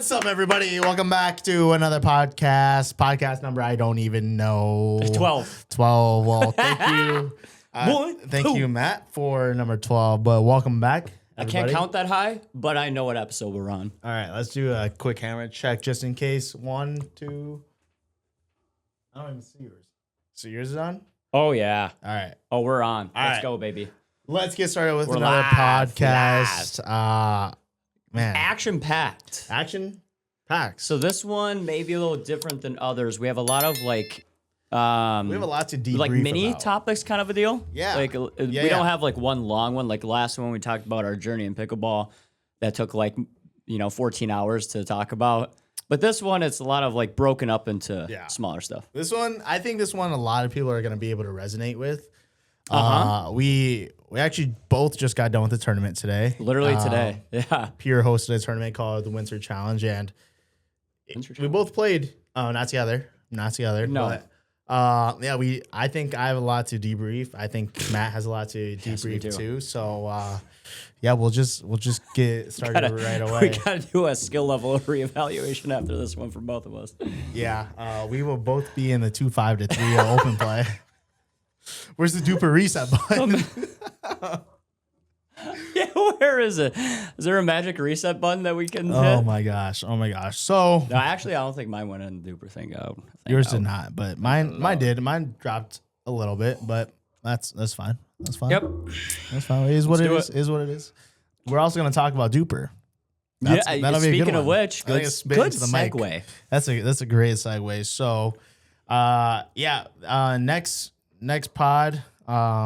What's up, everybody? Welcome back to another podcast. Podcast number I don't even know. 12. 12. Well, thank you. Thank you, Matt, for number 12. But welcome back, everybody. I can't count that high, but I know what episode we're on. All right, let's do a quick camera check just in case. 1, 2. I don't even see yours. So yours is on? Oh, yeah. All right. Oh, we're on. Let's right. go, baby. Let's get started with We're another live. podcast. Man. Action-packed. Action packs. So this one may be a little different than others. We have a lot of, like... we have a lot to debrief like mini about. topics kind of a deal. Yeah. Like we don't have like one long one. Like the last one we talked about our journey in pickleball that took like 14 hours to talk about. But this one, it's a lot of like broken up into smaller stuff. This one, I think this one a lot of people are going to be able to resonate with. We actually both just got done with the tournament today. Literally today. Yeah. Pierre hosted a tournament called the Winter Challenge, and we both played. Not together. No. But I think I have a lot to debrief. I think Matt has a lot to debrief too. So we'll just get started right away. We gotta do a skill level reevaluation after this one for both of us. Yeah. We will both be in the 2-5 to 3 open play. Where's the DUPR reset button? Yeah, where is it? Is there a magic reset button that we can hit? Oh my gosh. So No, actually, I don't think mine went in the DUPR thing. yours did not, but mine did. Mine dropped a little bit, but that's fine. That's fine. Yep. That's fine. It is what it is. Is what it is. We're also going to talk about DUPR. That'll be a good Speaking of which, good segue. That's a great segue. So, next pod,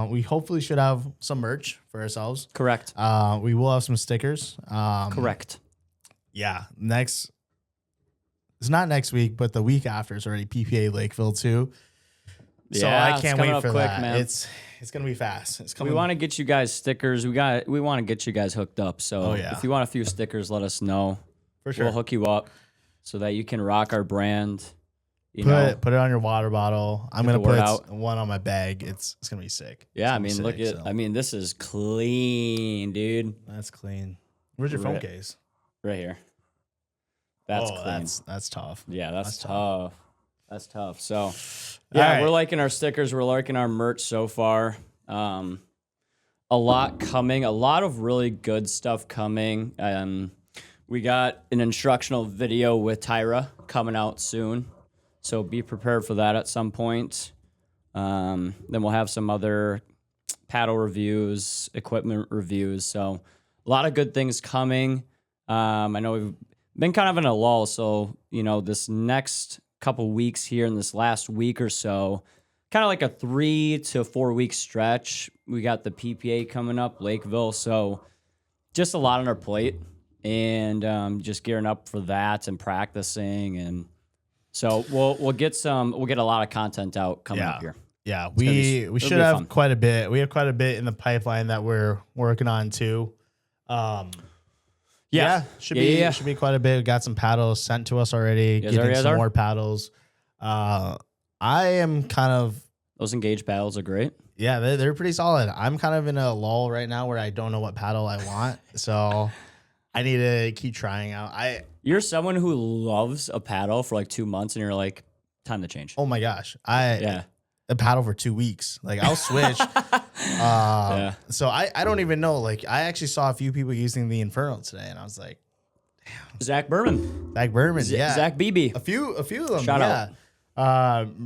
we hopefully should have some merch for ourselves. Correct. We will have some stickers. Correct. Yeah. It's not next week, but the week after is already PPA Lakeville too. So I can't wait for that. Man. It's gonna be fast. It's coming. We want to get you guys stickers. We want to get you guys hooked up. So if you want a few stickers, let us know. For sure. We'll hook you up so that you can rock our brand. Put it on your water bottle. I'm gonna put one on my bag. It's gonna be sick. Yeah, look at. I mean, this is clean, dude. That's clean. Where's your phone case? Right here. That's clean. That's tough. Yeah, that's tough. That's tough. So, yeah, we're liking our stickers. We're liking our merch so far. A lot coming. A lot of really good stuff coming. We got an instructional video with Tyra coming out soon. So be prepared for that at some point. Then we'll have some other paddle reviews, equipment reviews. So a lot of good things coming. I know we've been kind of in a lull. So, this next couple weeks here in this last week or so, kind of like a 3 to 4 week stretch. We got the PPA coming up, Lakeville. So just a lot on our plate and just gearing up for that and practicing. And so we'll get a lot of content out coming up here. Yeah, we should have quite a bit. We have quite a bit in the pipeline that we're working on too. Should be quite a bit. We got some paddles sent to us already. Getting some more paddles. I am kind of those engaged paddles are great. Yeah, they're pretty solid. I'm kind of in a lull right now where I don't know what paddle I want, so I need to keep trying out. You're someone who loves a paddle for like 2 months, and you're like, time to change. Oh my gosh, a paddle for 2 weeks. Like I'll switch. So I don't even know. Like I actually saw a few people using the Inferno today, and I was like, damn. Zach Berman, Zach Beebe. A few of them. Shout out.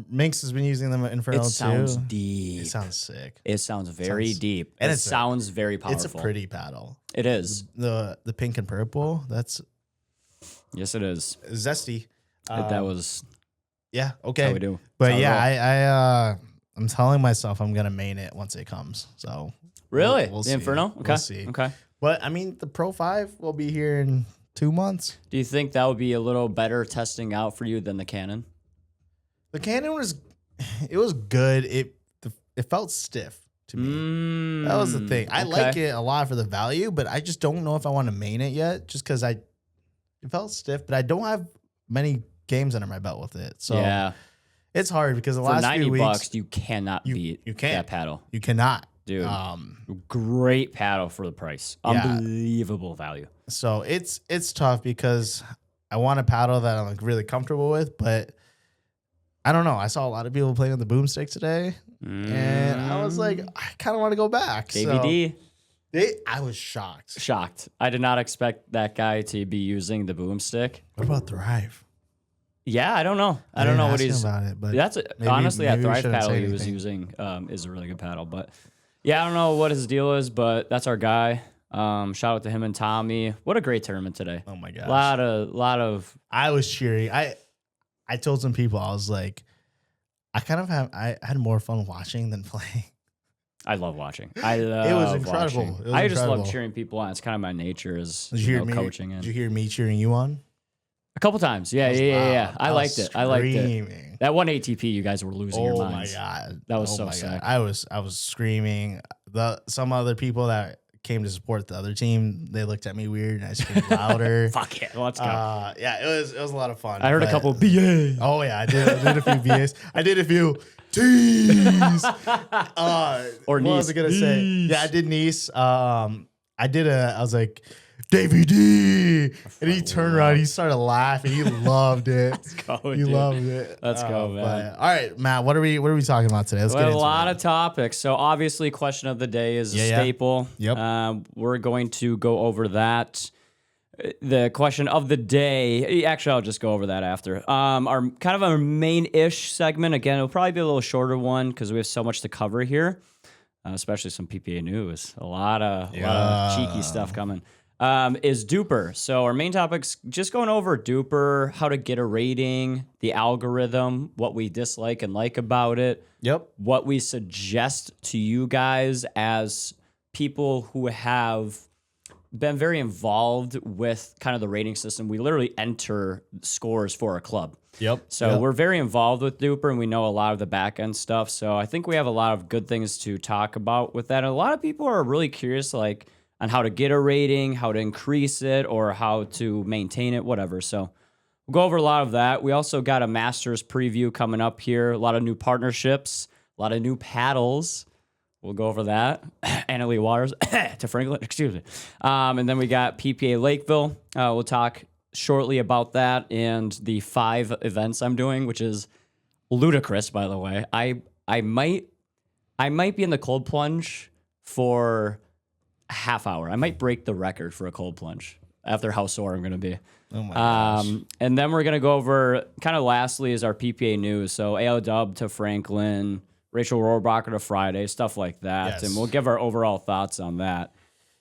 Minx has been using them at Inferno too. It sounds deep. It sounds sick. It sounds very deep. And it sounds very powerful. It's a pretty paddle. It is. The pink and purple. Yes, it is. Zesty. That was. Yeah. Okay. How we do. But I'm telling myself I'm gonna main it once it comes. So really, we'll the see. Inferno. Okay. We'll see. Okay. But I mean, the Pro 5 will be here in 2 months. Do you think that would be a little better testing out for you than the Canon? The Canon was good. It felt stiff to me. That was the thing. I like it a lot for the value, but I just don't know if I want to main it yet. Just because it felt stiff, but I don't have many games under my belt with it. So it's hard because the last few weeks, $90 you cannot beat that paddle. You cannot, dude. Great paddle for the price. Unbelievable value. So it's tough because I want a paddle that I'm like really comfortable with, but I don't know. I saw a lot of people playing on the boomstick today, and I was like, I kind of want to go back. KVD. I was shocked. Shocked. I did not expect that guy to be using the boomstick. What about Thrive? Yeah, I don't know. I don't know what he's about it, but that's honestly that Thrive paddle he was using is a really good paddle. But yeah, I don't know what his deal is, but that's our guy. Shout out to him and Tommy. What a great tournament today. Oh my gosh. Lot of I was cheering. I told some people, I was like, I had more fun watching than playing. I love watching. It was incredible. I just love cheering people on. It's kind of my nature is coaching. Did you hear me cheering you on? A couple times. Yeah. I liked it. I liked it. That one ATP, you guys were losing your minds. Oh my God. That was so sick. I was screaming. Some other people that came to support the other team, they looked at me weird and I screamed louder. Fuck it. Let's go. Yeah, it was a lot of fun. I heard a couple BAs. Oh yeah, I did a few BAs. I did a few T's. Or Nice. What was I gonna say? Yeah, I did Nice. I was like, Davey D. And he turned around, he started laughing. He loved it. Let's go, He loved it. Let's go, man. All right, Matt, what are we talking about today? Let's get into a lot of topics. So obviously, question of the day is a staple. Yep. We're going to go over that. The question of the day. Actually, I'll just go over that after. Our kind of our main-ish segment. Again, it'll probably be a little shorter one because we have so much to cover here, especially some PPA news. A lot of cheeky stuff coming. Is DUPR. So our main topic's just going over DUPR, how to get a rating, the algorithm, what we dislike and like about it. Yep. What we suggest to you guys as people who have been very involved with kind of the rating system. We literally enter scores for a club. Yep. So we're very involved with DUPR and we know a lot of the back end stuff. So I think we have a lot of good things to talk about with that. And a lot of people are really curious, like, on how to get a rating, how to increase it, or how to maintain it, whatever. So we'll go over a lot of that. We also got a Masters preview coming up here, a lot of new partnerships, a lot of new paddles. We'll go over that. Annalee Waters to Franklin, excuse me. And then we got PPA Lakeville. We'll talk shortly about that and the 5 events I'm doing, which is ludicrous, by the way. I might be in the cold plunge for half hour. I might break the record for a cold plunge after how sore I'm going to be. Oh my gosh. And then we're going to go over, kind of lastly, is our PPA news. So AO Dub to Franklin, Rachel Rohrabacher to Friday, stuff like that. Yes. And we'll give our overall thoughts on that.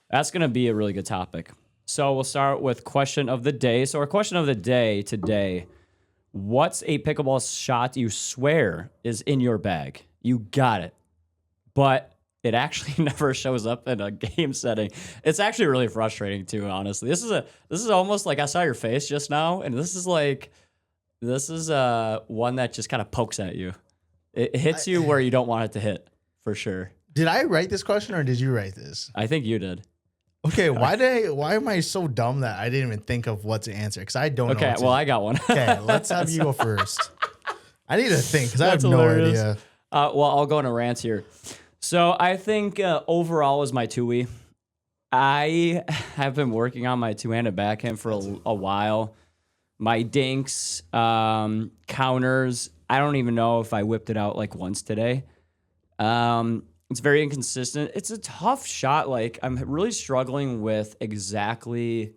That's going to be a really good topic. So we'll start with question of the day. So our question of the day today, what's a pickleball shot you swear is in your bag? You got it. But it actually never shows up in a game setting. It's actually really frustrating too, honestly. This is almost like I saw your face just now, and this is one that just kind of pokes at you. It hits you where you don't want it to hit, for sure. Did I write this question or did you write this? I think you did. Okay, why am I so dumb that I didn't even think of what to answer? Because I don't know. Okay, well, I got one. Okay, let's have you go first. I need to think because I have no idea. Well, I'll go on a rant here. So I think overall is my two-way. I have been working on my two-handed backhand for a while. My dinks, counters, I don't even know if I whipped it out like once today. It's very inconsistent. It's a tough shot. Like, I'm really struggling with exactly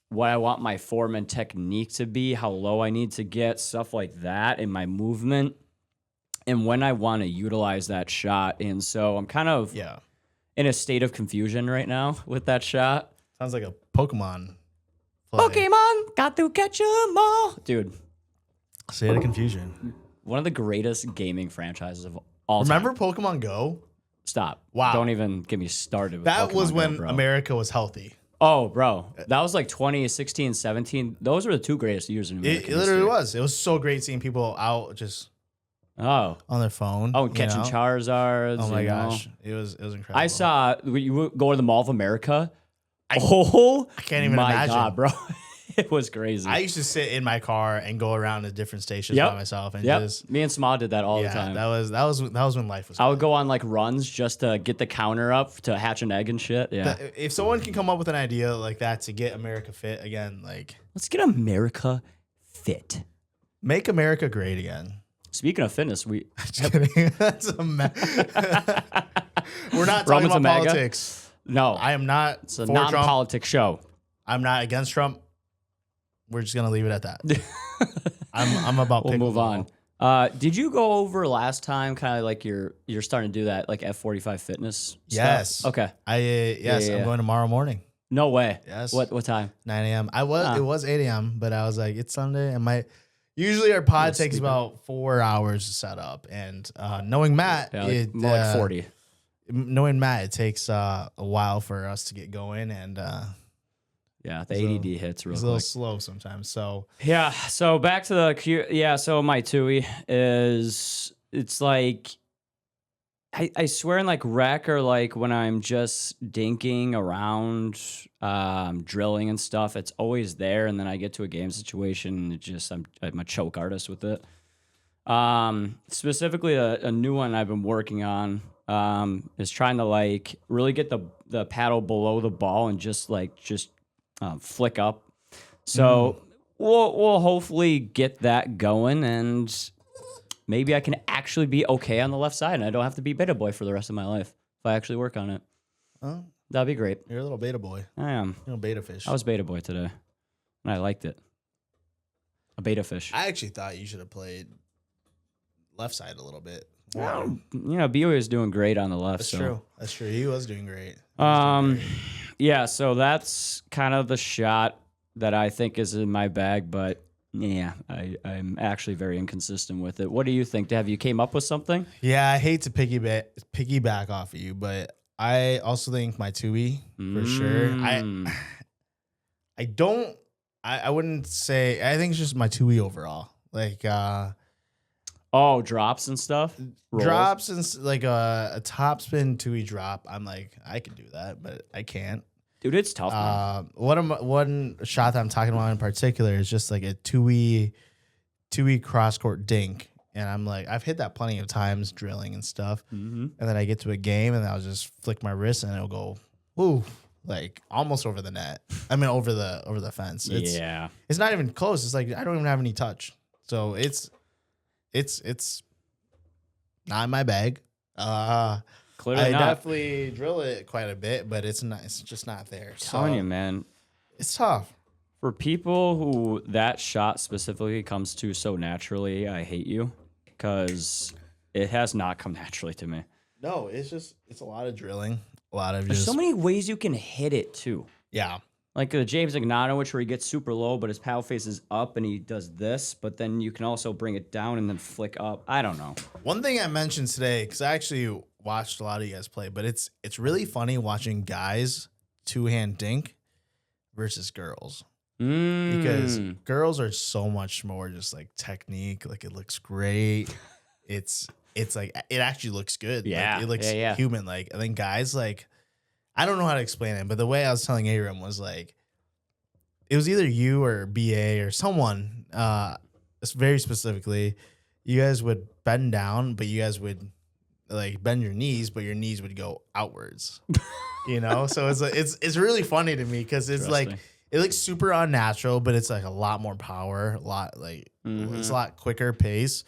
what I want my form and technique to be, how low I need to get, stuff like that in my movement, and when I want to utilize that shot. And so I'm kind of in a state of confusion right now with that shot. Sounds like a Pokemon play. Pokemon, got to catch 'em all. Dude. State of confusion. One of the greatest gaming franchises of all time. Remember Pokemon Go? Stop. Wow. Don't even get me started with that Pokemon was Go, when bro. America was healthy. Oh, bro. That was like 2016, 17. Those were the 2 greatest years in American It literally history. was. It was so great seeing people out just on their phone. Oh, catching Charizards. Oh my gosh. It was incredible. I saw, you go to the Mall of America. I can't even imagine. God, bro. It was crazy. I used to sit in my car and go around to different stations by myself and just. Me and Sma did that all the time. That was when life was. I would go on like runs just to get the counter up to hatch an egg and shit. Yeah. If someone can come up with an idea like that to get America fit again, like let's get America fit. Make America great again. Speaking of fitness, we're not talking about politics. No, I am not. It's a non-politics show. I'm not against Trump. We're just gonna leave it at that. I'm about. We'll move on. Did you go over last time? Kind of like you're starting to do that, like F45 fitness. Yes. Stuff? Okay. I'm going tomorrow morning. No way. Yes. What time? 9 a.m. It was 8 a.m. But I was like, it's Sunday, and usually our pod takes about 4 hours to set up, and knowing Matt, more like 40. Knowing Matt, it takes a while for us to get going, and the ADD hits real quick. It's a little slow sometimes. So so back to the so my TUI is, it's like I swear in like rec or like when I'm just dinking around, drilling and stuff, it's always there. And then I get to a game situation and I'm a choke artist with it. Specifically a new one I've been working on, is trying to like really get the paddle below the ball and just flick up. So we'll hopefully get that going, and maybe I can actually be okay on the left side, and I don't have to be beta boy for the rest of my life if I actually work on it. Oh, that'd be great. You're a little beta boy. I am. You're a beta fish. I was beta boy today, and I liked it. A beta fish. I actually thought you should have played left side a little bit. Wow. BOE is doing great on the left. That's true. That's true. He was doing great. Yeah, so that's kind of the shot that I think is in my bag, but yeah, I'm actually very inconsistent with it. What do you think? Have you came up with something? Yeah, I hate to piggyback off of you, but I also think my TUI for sure. I wouldn't say, I think it's just my TUI overall. Like, drops and stuff? Rolls? Drops and like a top spin TUI drop. I'm like, I could do that, but I can't. Dude, it's tough, man. One shot that I'm talking about in particular is just like a TUI cross court dink. And I'm like, I've hit that plenty of times drilling and stuff. Mm-hmm. And then I get to a game and I'll just flick my wrist and it'll go, woo, like almost over the net. I mean, over the fence. It's not even close. It's like, I don't even have any touch. So it's not in my bag. Clearly not. Definitely drill it quite a bit, but it's not. It's just not there. I'm telling you, man, it's tough for people who that shot specifically comes to so naturally. I hate you because it has not come naturally to me. No, it's a lot of drilling, There's so many ways you can hit it too. Yeah. Like the James Ignatovich where he gets super low, but his paddle faces up and he does this, but then you can also bring it down and then flick up. I don't know. One thing I mentioned today, because I actually watched a lot of you guys play, but it's really funny watching guys two-hand dink versus girls. Because girls are so much more just like technique, like it looks great. It's like it actually looks good. Yeah. Like, it looks human. Like, I think guys like, I don't know how to explain it, but the way I was telling Aram was like, it was either you or BA or someone, very specifically, you guys would bend down, but you guys would like bend your knees, but your knees would go outwards, So it's really funny to me because it's like, it looks super unnatural, but it's like a lot more power, a lot like it's a lot quicker pace,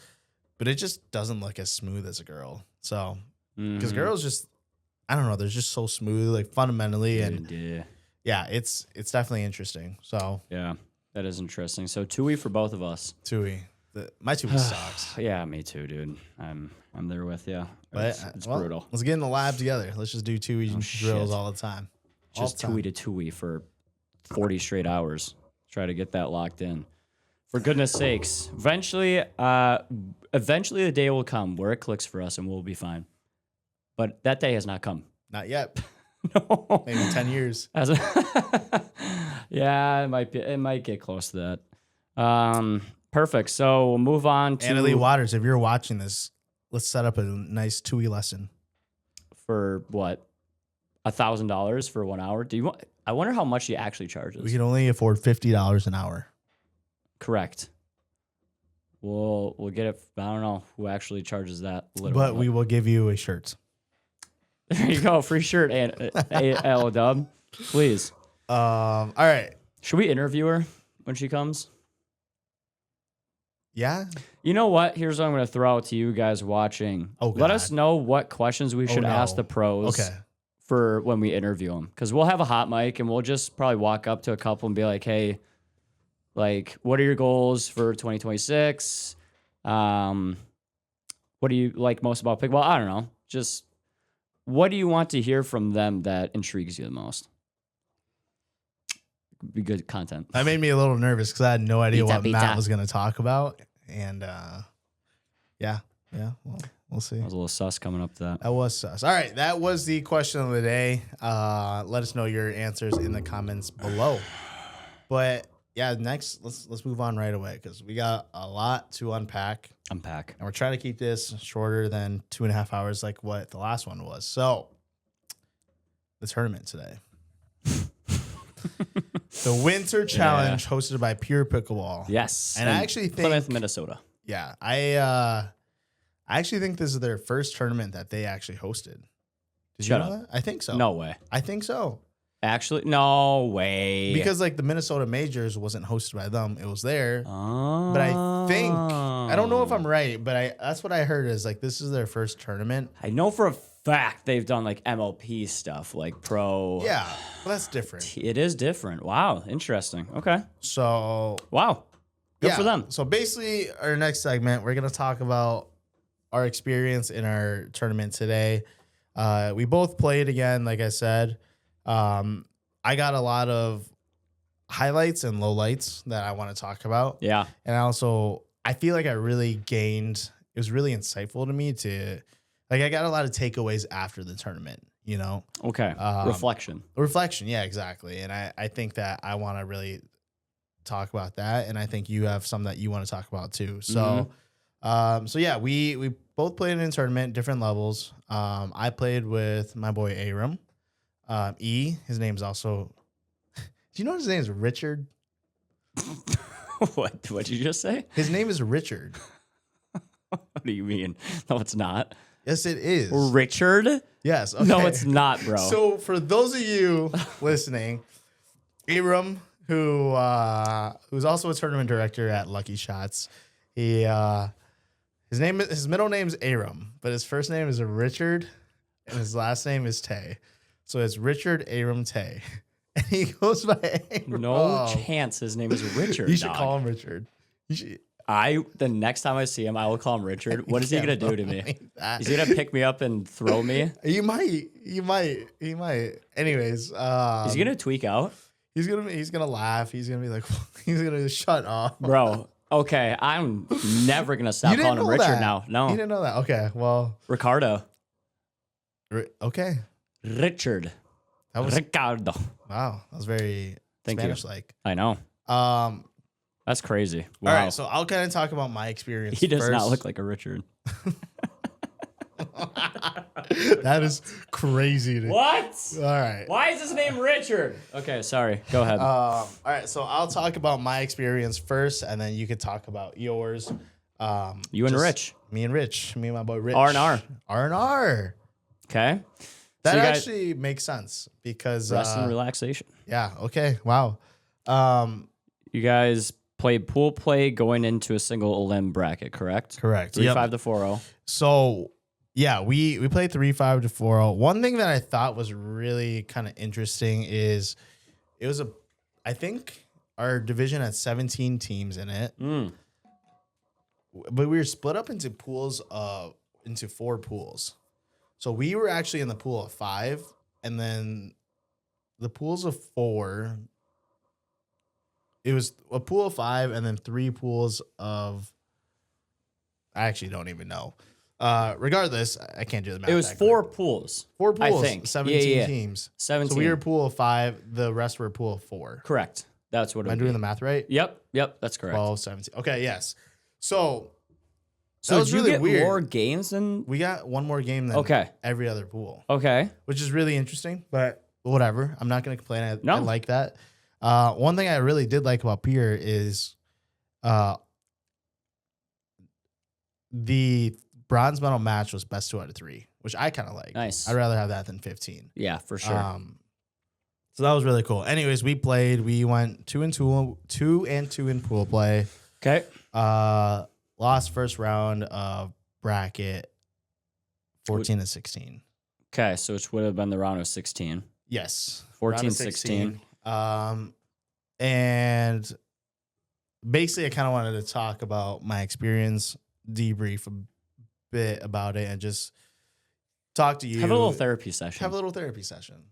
but it just doesn't look as smooth as a girl. So, because girls just, I don't know, they're just so smooth, like fundamentally, and it's definitely interesting. So yeah, that is interesting. So TUI for both of us. TUI, my TUI sucks. Yeah, me too, dude. I'm there with you. But it's brutal. Let's get in the lab together. Let's just do TUI drills all the time. Just TUI to TUI for 40 straight hours. Try to get that locked in. For goodness sakes, eventually the day will come where it clicks for us and we'll be fine. But that day has not come. Not yet. No. Maybe 10 years. Yeah, it might get close to that. Perfect. So we'll move on to Annalie Waters. If you're watching this, let's set up a nice TUI lesson. For what? $1,000 for 1 hour. Do you want? I wonder how much he actually charges. We can only afford $50 an hour. Correct. We'll get it. I don't know who actually charges that. But we will give you a shirt. There you go, free shirt and L-Dub, please. All right. Should we interview her when she comes? Yeah. You know what? Here's what I'm going to throw out to you guys watching. Oh, God. Let us know what questions we should ask the pros. Okay. For when we interview them, because we'll have a hot mic and we'll just probably walk up to a couple and be like, "Hey, like, what are your goals for 2026? What do you like most about pickleball? I don't know. Just what do you want to hear from them that intrigues you the most? Be good content." That made me a little nervous because I had no idea what Matt was going to talk about, and yeah. Well, we'll see. I was a little sus coming up to that. That was sus. All right, that was the question of the day. Let us know your answers in the comments below. But yeah, next let's move on right away because we got a lot to unpack. And we're trying to keep this shorter than 2.5 hours, like what the last one was. So the tournament today, the Winter Challenge hosted by Pure Pickleball. Yes, and I actually think Plymouth, Minnesota. Yeah, I actually think this is their first tournament that they actually hosted. Did you know that? I think so. No way. I think so. Actually, no way. Because like the Minnesota Majors wasn't hosted by them. It was there. Oh. But I think, I don't know if I'm right, but that's what I heard is like this is their first tournament. I know for a fact they've done like MLP stuff, like pro. Yeah, well, that's different. It is different. Wow. Interesting. Okay. So. Wow. Good for them. So basically our next segment, we're going to talk about our experience in our tournament today. We both played again, like I said. I got a lot of highlights and lowlights that I want to talk about. Yeah. And I feel like I really gained, it was really insightful to me I got a lot of takeaways after the tournament, you know? Okay. Reflection. Yeah, exactly. And I think that I want to really talk about that. And I think you have some that you want to talk about too. So, so yeah, we both played in a tournament, different levels. I played with my boy Aram. His name's also. Do you know his name is Richard? What did you just say? His name is Richard. What do you mean? No, it's not. Yes, it is. Richard? Yes. Okay. No, it's not, bro. So for those of you listening, Aram, who's also a tournament director at Lucky Shots, his middle name's Aram, but his first name is Richard, and his last name is Tay. So it's Richard Aram Tay. And he goes by Aram. No chance his name is Richard. You should call him Richard. The next time I see him, I will call him Richard. What is he gonna do to me? Is he gonna pick me up and throw me? He might. Anyways, is he gonna tweak out? He's gonna laugh. He's gonna be like, he's gonna shut up, bro. Okay, I'm never gonna stop calling him Richard now. No, you didn't know that. Okay, well, Ricardo. Okay, Richard. That was Ricardo. Wow, that was very Spanish-like. I know. That's crazy. Wow. All right, so I'll kind of talk about my experience. He does not look like a Richard. That is crazy. What? All right. Why is his name Richard? Okay, sorry. Go ahead. All right, so I'll talk about my experience first, and then you could talk about yours. You and Rich. Me and Rich. Me and my boy Rich. R&R. R&R. Okay. That actually makes sense because rest and relaxation. Yeah. Okay. Wow. You guys played pool play going into a single limb bracket, correct? Correct. 3-5 to 4-0. So yeah, we played 3-5 to 4-0. One thing that I thought was really kind of interesting is I think our division had 17 teams in it, but we were split up into into 4 pools. So we were actually in the pool of 5, and then the pools of 4. It was a pool of 5, and then 3 pools of. I actually don't even know. Regardless, I can't do the math. It was 4 pools. 4 pools. I think 17 teams. 17. So we were a pool of 5. The rest were a pool of 4. Correct. That's what. Am I doing the math right? Yep. That's correct. 12, 17. Okay. Yes. So So was did you really get weird. more games than? We got one more game than every other pool. Okay. Which is really interesting, but whatever. I'm not going to complain. I No. like that. One thing I really did like about Pier is the bronze medal match was best 2 out of 3, which I kind of like. Nice. I'd rather have that than 15. Yeah, for sure. So that was really cool. Anyways, we played. We went 2-2 in pool play. Okay. Lost first round of bracket 14-16. Okay, so which would have been the round of 16. Yes. 14-16. And basically I kind of wanted to talk about my experience, debrief a bit about it, and just talk to you. Have a little therapy session.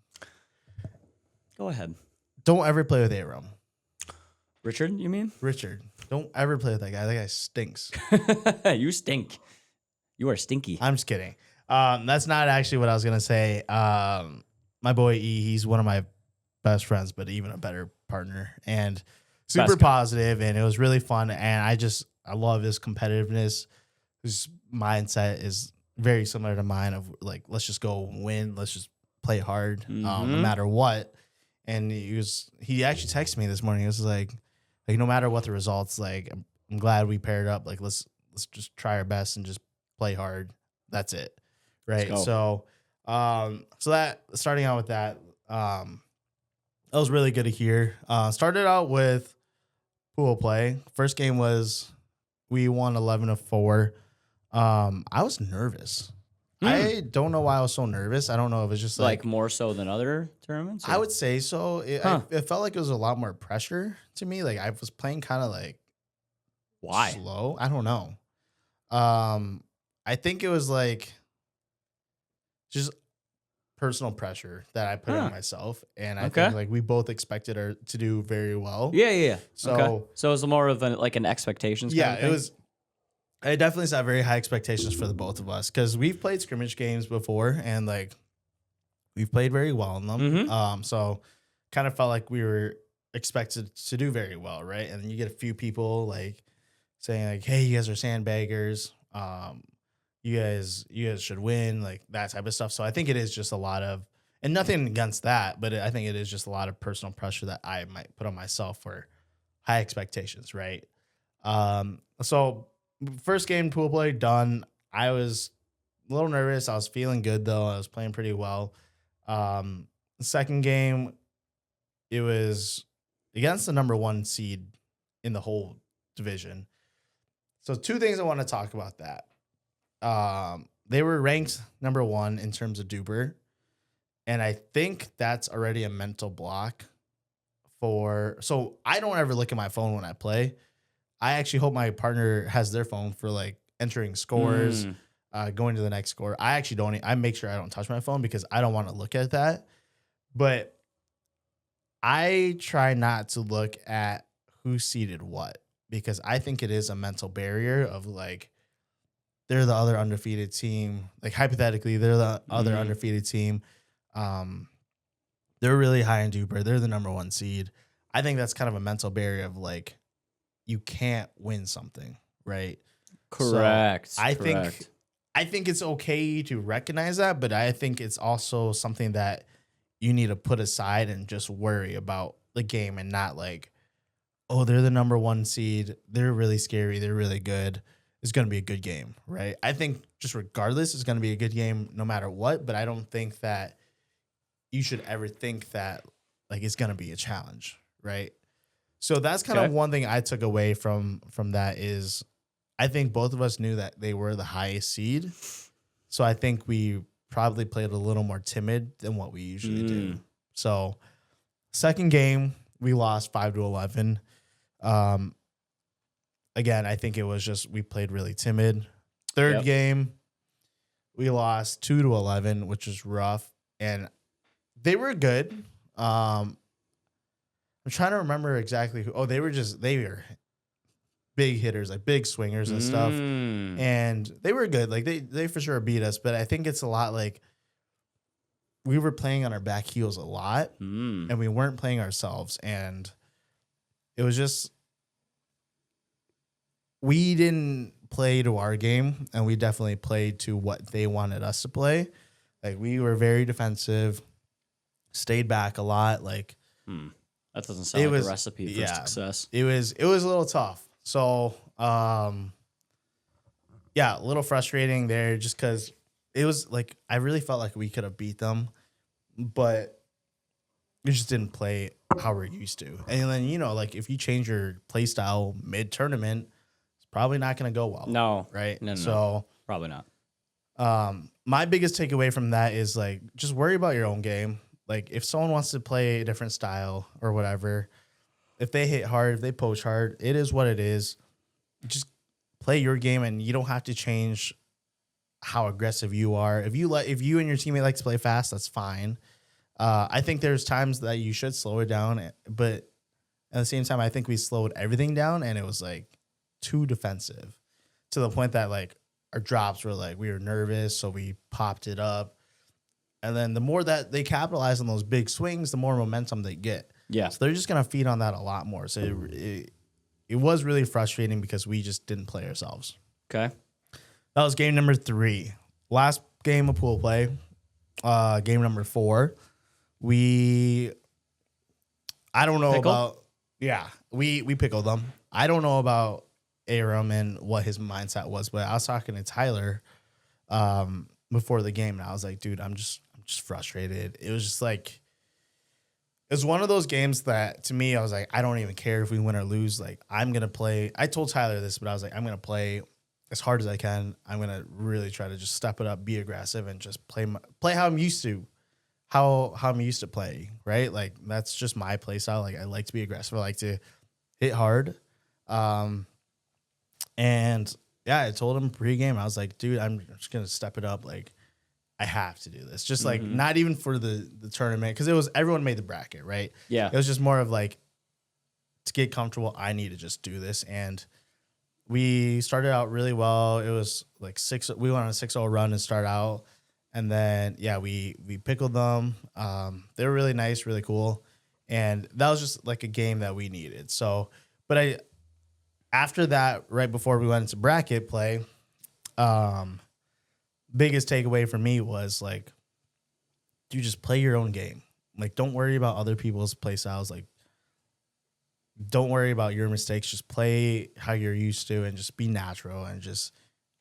Go ahead. Don't ever play with Aram. Richard, you mean? Richard. Don't ever play with that guy. That guy stinks. You stink. You are stinky. I'm just kidding. That's not actually what I was going to say. My boy E, he's one of my best friends, but even a better partner, and super positive, and it was really fun. And I love his competitiveness. His mindset is very similar to mine of like, let's just go win. Let's just play hard, no matter what. And he actually texted me this morning. It was like no matter what the results, like I'm glad we paired up. Like let's just try our best and just play hard. That's it. Right. So that starting out with that was really good to hear. Started out with pool play. First game we won 11-4. I was nervous. I don't know why I was so nervous. I don't know if it's just like more so than other tournaments. Or? I would say so. It felt like it was a lot more pressure to me. Like I was playing kind of like slow. I don't know. I think it was like just personal pressure that I put on myself, and I think like we both expected her to do very well. Yeah. So it was more of an expectations. Yeah, kind of thing? it was. I definitely set very high expectations for the both of us because we've played scrimmage games before, and like we've played very well in them. So kind of felt like we were expected to do very well, right? And then you get a few people like saying like, "Hey, you guys are sandbaggers. You guys should win," like that type of stuff. So I think it is just a lot of, and nothing against that, but I think it is just a lot of personal pressure that I might put on myself for high expectations, right? So first game pool play done. I was a little nervous. I was feeling good though. I was playing pretty well. Second game, it was against the number 1 seed in the whole division. So 2 things I want to talk about that. They were ranked number 1 in terms of DUPR, and I think that's already a mental block so I don't ever look at my phone when I play. I actually hope my partner has their phone for like entering scores, going to the next score. I actually don't. I make sure I don't touch my phone because I don't want to look at that. But I try not to look at who seeded what because I think it is a mental barrier of like they're the other undefeated team. Like hypothetically, they're the other undefeated team. They're really high in DUPR. They're the number 1 seed. I think that's kind of a mental barrier of like, you can't win something, right? Correct. So I think it's okay to recognize that, but I think it's also something that you need to put aside and just worry about the game and not like, oh, they're the number 1 seed. They're really scary. They're really good. It's going to be a good game, right? I think just regardless, it's going to be a good game no matter what, but I don't think that you should ever think that like it's going to be a challenge, right? So that's kind of one thing I took away from that is I think both of us knew that they were the highest seed. So I think we probably played a little more timid than what we usually do. So second game, we lost 5-11. Again, I think it was just we played really timid. Third game, we lost 2-11, which was rough. And they were good. I'm trying to remember exactly who. Oh, they were big hitters, like big swingers and stuff. And they were good. Like they for sure beat us, but I think it's a lot like we were playing on our back heels a lot and we weren't playing ourselves. And it was just, we didn't play to our game, and we definitely played to what they wanted us to play. Like, we were very defensive, stayed back a lot. Like, that doesn't sound like a recipe for success. It was a little tough. So, a little frustrating there, just because it was like I really felt like we could have beat them, but we just didn't play how we're used to. And then, like, if you change your play style mid-tournament, it's probably not going to go well. No. Right? No. So, probably not. My biggest takeaway from that is, like, just worry about your own game. Like, if someone wants to play a different style or whatever, if they hit hard, if they poach hard, it is what it is. Just play your game, and you don't have to change how aggressive you are. If you and your teammate like to play fast, that's fine. I think there's times that you should slow it down, but at the same time, I think we slowed everything down, and it was like too defensive to the point that like our drops were like we were nervous, so we popped it up. And then the more that they capitalize on those big swings, the more momentum they get. Yeah. So they're just going to feed on that a lot more. So it was really frustrating because we just didn't play ourselves. Okay. That was game number 3. Last game of pool play, game number 4. I don't know about, we pickled them. I don't know about Aram and what his mindset was, but I was talking to Tyler before the game, and I was like, dude, I'm just frustrated. It was just like, it was one of those games that to me, I was like, I don't even care if we win or lose. Like, I'm going to play. I told Tyler this, but I was like, I'm going to play as hard as I can. I'm going to really try to just step it up, be aggressive, and just play how I'm used to, how I'm used to play, right? Like, that's just my play style. Like, I like to be aggressive. I like to hit hard. And yeah, I told him pregame, I was like, dude, I'm just going to step it up. Like, I have to do this. Just like, not even for the tournament, because everyone made the bracket, right? Yeah. It was just more of like, to get comfortable, I need to just do this. And we started out really well. It was like we went on a 6-0 run and start out. And then, we pickled them. They were really nice, really cool. And that was just like a game that we needed. So, but after that, right before we went into bracket play, biggest takeaway for me was like, you just play your own game. Like, don't worry about other people's play styles. Like, don't worry about your mistakes. Just play how you're used to and just be natural and just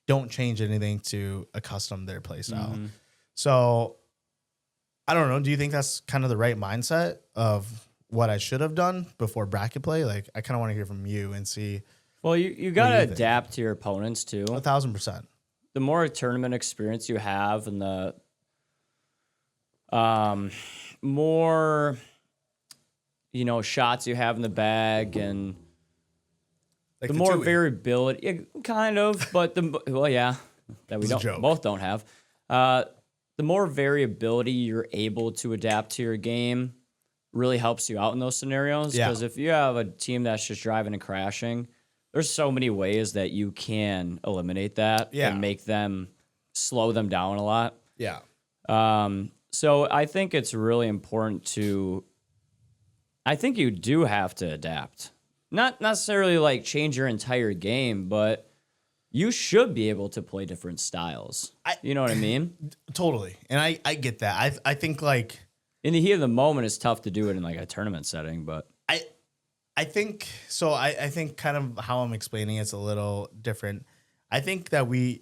don't change anything to accustom their play style. So I don't know. Do you think that's kind of the right mindset of what I should have done before bracket play? Like, I kind of want to hear from you and see. Well, you got to adapt to your opponents too. 1,000%. The more tournament experience you have and the more, shots you have in the bag and like the more variability, kind of, but that we both don't have. The more variability you're able to adapt to your game really helps you out in those scenarios. Because if you have a team that's just driving and crashing, there's so many ways that you can eliminate that and make them slow them down a lot. Yeah. So I think it's really important I think you do have to adapt. Not necessarily like change your entire game, but you should be able to play different styles. You know what I mean? Totally. And I get that. I think like in the heat of the moment, it's tough to do it in like a tournament setting, but I think so. I think kind of how I'm explaining it's a little different. I think that I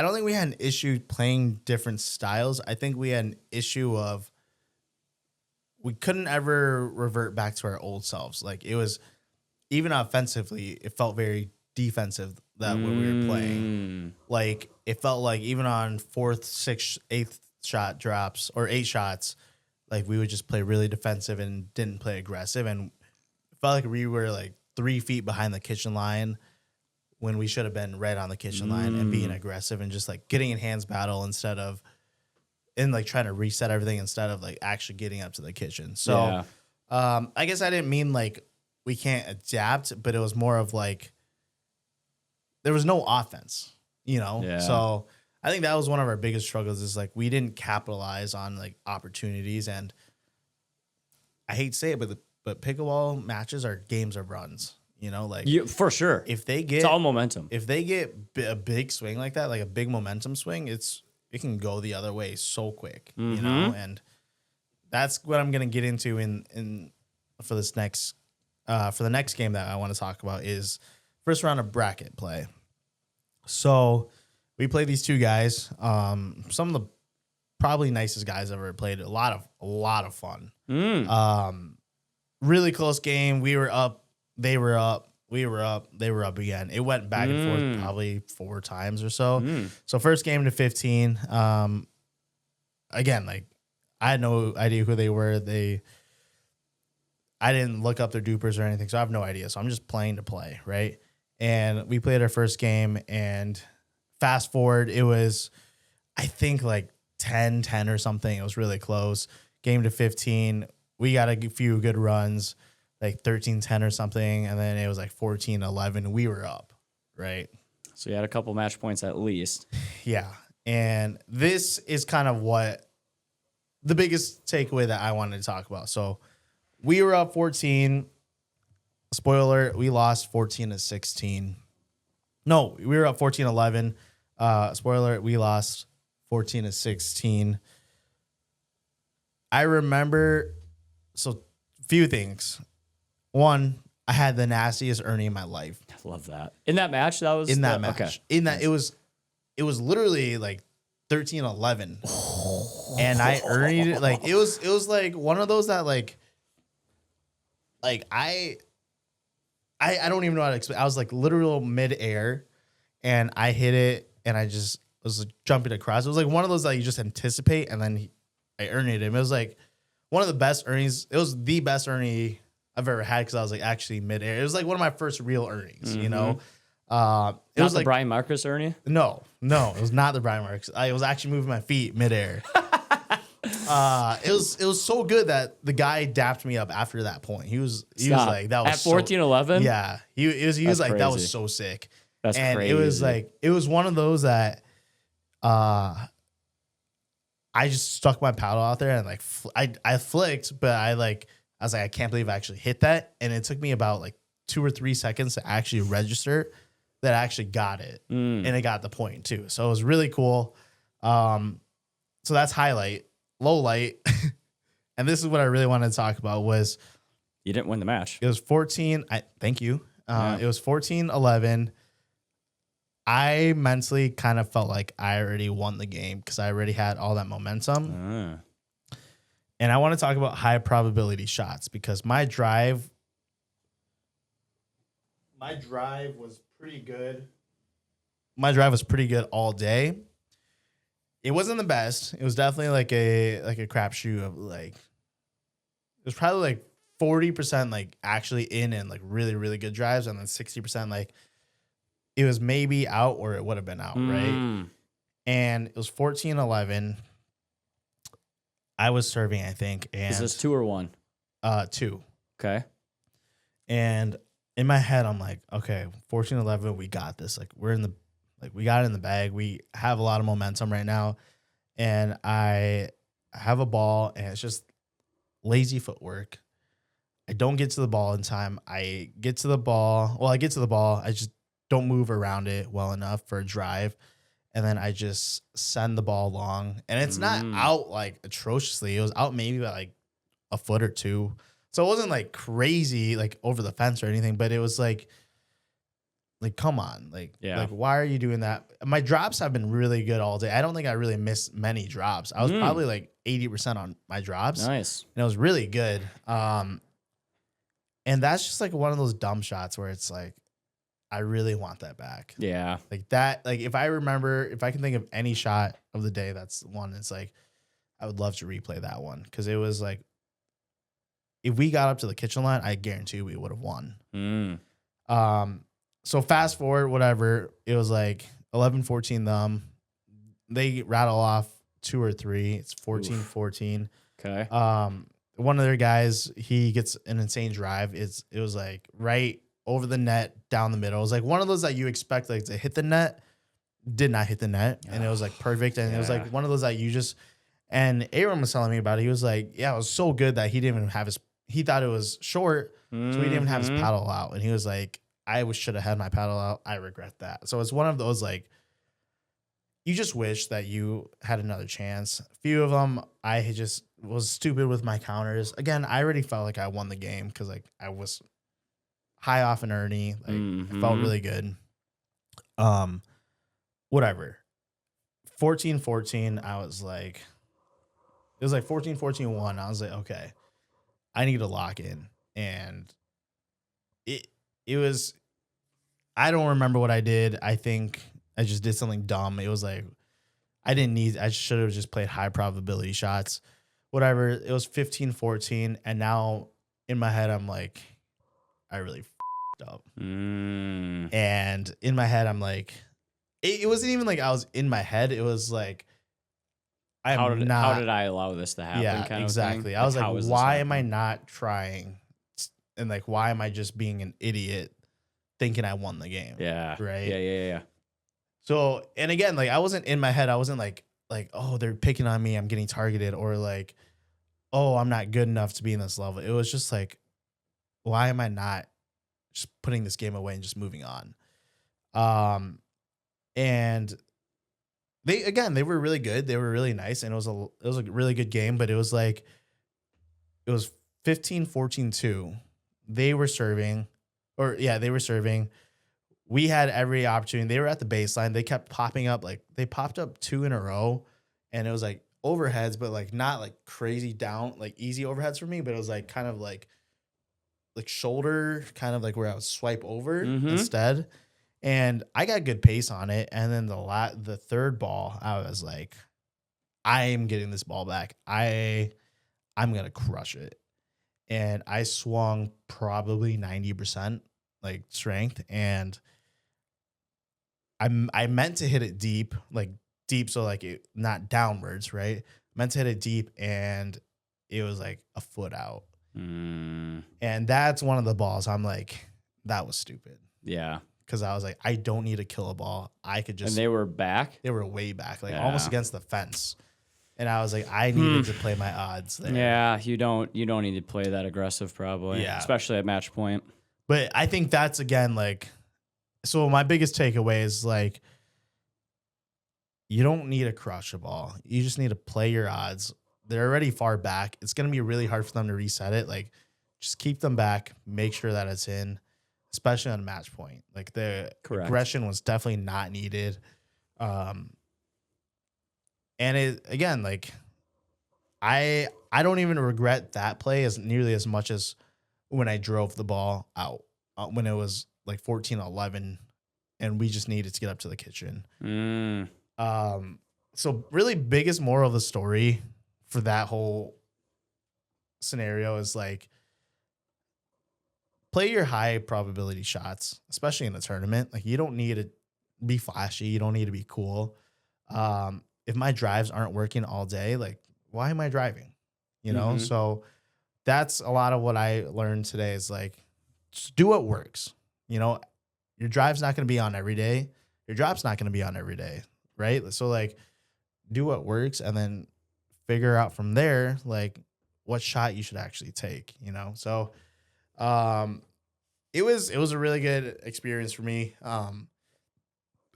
don't think we had an issue playing different styles. I think we had an issue of we couldn't ever revert back to our old selves. Like, it was even offensively, it felt very defensive that when we were playing. Like, it felt like even on 4th, 6th, 8th shot drops or 8 shots, like we would just play really defensive and didn't play aggressive. And felt like we were like 3 feet behind the kitchen line when we should have been right on the kitchen line and being aggressive and just like getting in hands battle and like trying to reset everything instead of like actually getting up to the kitchen. So I guess I didn't mean like we can't adapt, but it was more of like there was no offense, So I think that was one of our biggest struggles is like we didn't capitalize on like opportunities. And I hate to say it, but pickleball matches are games of runs. You know, like for sure. If they get it's all momentum. If they get a big swing like that, like a big momentum swing, it can go the other way so quick. You know, and that's what I'm gonna get into for this next for the next game that I want to talk about is first round of bracket play. So we played these two guys, some of the probably nicest guys I've ever played. A lot of fun. Really close game. We were up, they were up, we were up, they were up again. It went back and forth probably 4 times or so. So first game to 15. Again, like I had no idea who they were. I didn't look up their DUPRs or anything, so I have no idea. So I'm just playing to play, right? And we played our first game, and fast forward, it was, I think, like 10-10 or something. It was really close. Game to 15, we got a few good runs, like 13-10 or something, and then it was like 14-11. We were up, right? So you had a couple match points at least. Yeah, and this is kind of what the biggest takeaway that I wanted to talk about. So we were up 14. Spoiler, we lost 14-16. No, we were up 14-11. Spoiler, we lost 14-16. I remember, so few things. One, I had the nastiest Ernie in my life. I love that. In that match, that was in that match. Okay. In that, it was literally like 13-11. And I earned it. Like it was like one of those that like I don't even know how to explain. I was like literal mid-air, and I hit it, and I just was like jumping across. It was like one of those that you just anticipate, and then I earned it. It was like one of the best earnings. It was the best earning I've ever had because I was like actually mid-air. It was like one of my first real earnings, you know? It was the like Brian Marcus Ernie? No, it was not the Brian Marcus. I was actually moving my feet mid-air. It was so good that the guy dapped me up after that point. He was like, that was at 14-11. Yeah, he was like, that was so sick. That's crazy. It was like, it was one of those that, I just stuck my paddle out there and like I flicked, but I was like, I can't believe I actually hit that, and it took me about like 2 or 3 seconds to actually register that I actually got it, and it got the point too. So it was really cool. So that's highlight. Low light, and this is what I really wanted to talk about was you didn't win the match. It was 14. Thank you. It was 14-11. I mentally kind of felt like I already won the game because I already had all that momentum. And I want to talk about high probability shots because my drive was pretty good. My drive was pretty good all day. It wasn't the best. It was definitely like a crapshoot of like, it was probably like 40% like actually in and like really, really good drives. And then 60% like it was maybe out or it would have been out. Right. And it was 14-11. I was serving, I think. And is this 2 or 1? 2. Okay. And in my head, I'm like, okay, 14-11, we got this. Like we got it in the bag. We have a lot of momentum right now. And I have a ball, and it's just lazy footwork. I don't get to the ball in time. I get to the ball. Well, I get to the ball. I just don't move around it well enough for a drive. And then I just send the ball long. And it's not out like atrociously. It was out maybe by like a foot or 2. So it wasn't like crazy, like over the fence or anything, but it was like, come on. Like, why are you doing that? My drops have been really good all day. I don't think I really missed many drops. I was probably like 80% on my drops. Nice. And it was really good. And that's just like one of those dumb shots where it's like, I really want that back. Yeah. Like that, like if I can think of any shot of the day, that's one. It's like, I would love to replay that one. Cause it was like, if we got up to the kitchen line, I guarantee we would have won. So fast forward, whatever, it was like 11-14 them. They rattle off 2 or 3. It's 14-14. Okay. One of their guys, he gets an insane drive. It was like right over the net, down the middle. It was like one of those that you expect like to hit the net, did not hit the net, and it was like perfect. And it was like one of those that you just. And Aaron was telling me about it. He was like, "Yeah, it was so good that he didn't even have his. He thought it was short, So he didn't even have his paddle out. And he was like, I should have had my paddle out. I regret that. So it's one of those, like, you just wish that you had another chance. A few of them, I just was stupid with my counters. Again, I already felt like I won the game because, like, I was high off an Ernie. Like, I felt really good. Whatever. 14-14, I was like, it was like 14-14-1. I was like, okay, I need to lock in. And it was, I don't remember what I did. I think I just did something dumb. It was like, I should have just played high probability shots. Whatever. It was 15-14. And now in my head, I'm like, I really f***ed up. And in my head, I'm like, it wasn't even like I was in my head. It was like, how did I allow this to happen? Yeah, kind exactly. I was like, why am I not trying? And like, why am I just being an idiot thinking I won the game? Yeah. Right. Yeah. So, and again, like, I wasn't in my head. I wasn't like, oh, they're picking on me. I'm getting targeted, or like, oh, I'm not good enough to be in this level. It was just like, why am I not just putting this game away and just moving on? And they were really good. They were really nice. And it was a really good game, but it was 15-14-2. They were serving. We had every opportunity. They were at the baseline. They kept popping up. Like, they popped up 2 in a row, and it was like overheads, but like not like crazy down, like easy overheads for me, but it was like kind of like shoulder, kind of like where I would swipe over instead. And I got good pace on it. And then the third ball, I was like, I am getting this ball back. I'm going to crush it. And I swung probably 90% like strength. And I meant to hit it deep. So like it, not downwards, right? Meant to hit it deep, and it was like a foot out. And that's one of the balls I'm like, that was stupid. Yeah. Because I was like, I don't need to kill a ball. I could just. And they were back? They were way back, like almost against the fence. And I was like, I needed to play my odds there. Yeah, you don't need to play that aggressive probably. Yeah. Especially at match point. But I think that's, again, like, so my biggest takeaway is like, you don't need to crush a ball. You just need to play your odds. They're already far back. It's going to be really hard for them to reset it. Like, just keep them back. Make sure that it's in, especially on a match point. Like, the aggression was definitely not needed. And it, again, like, I don't even regret that play as nearly as much as when I drove the ball out when it was like 14-11 and we just needed to get up to the kitchen. So really biggest moral of the story for that whole scenario is like, play your high probability shots, especially in the tournament. Like, you don't need to be flashy. You don't need to be cool. If my drives aren't working all day, like, why am I driving? You know? So that's a lot of what I learned today is like, just do what works. You know, your drive's not going to be on every day. Your drop's not going to be on every day. Right. So like, do what works and then figure out from there, like, what shot you should actually take, you know? So, it was a really good experience for me.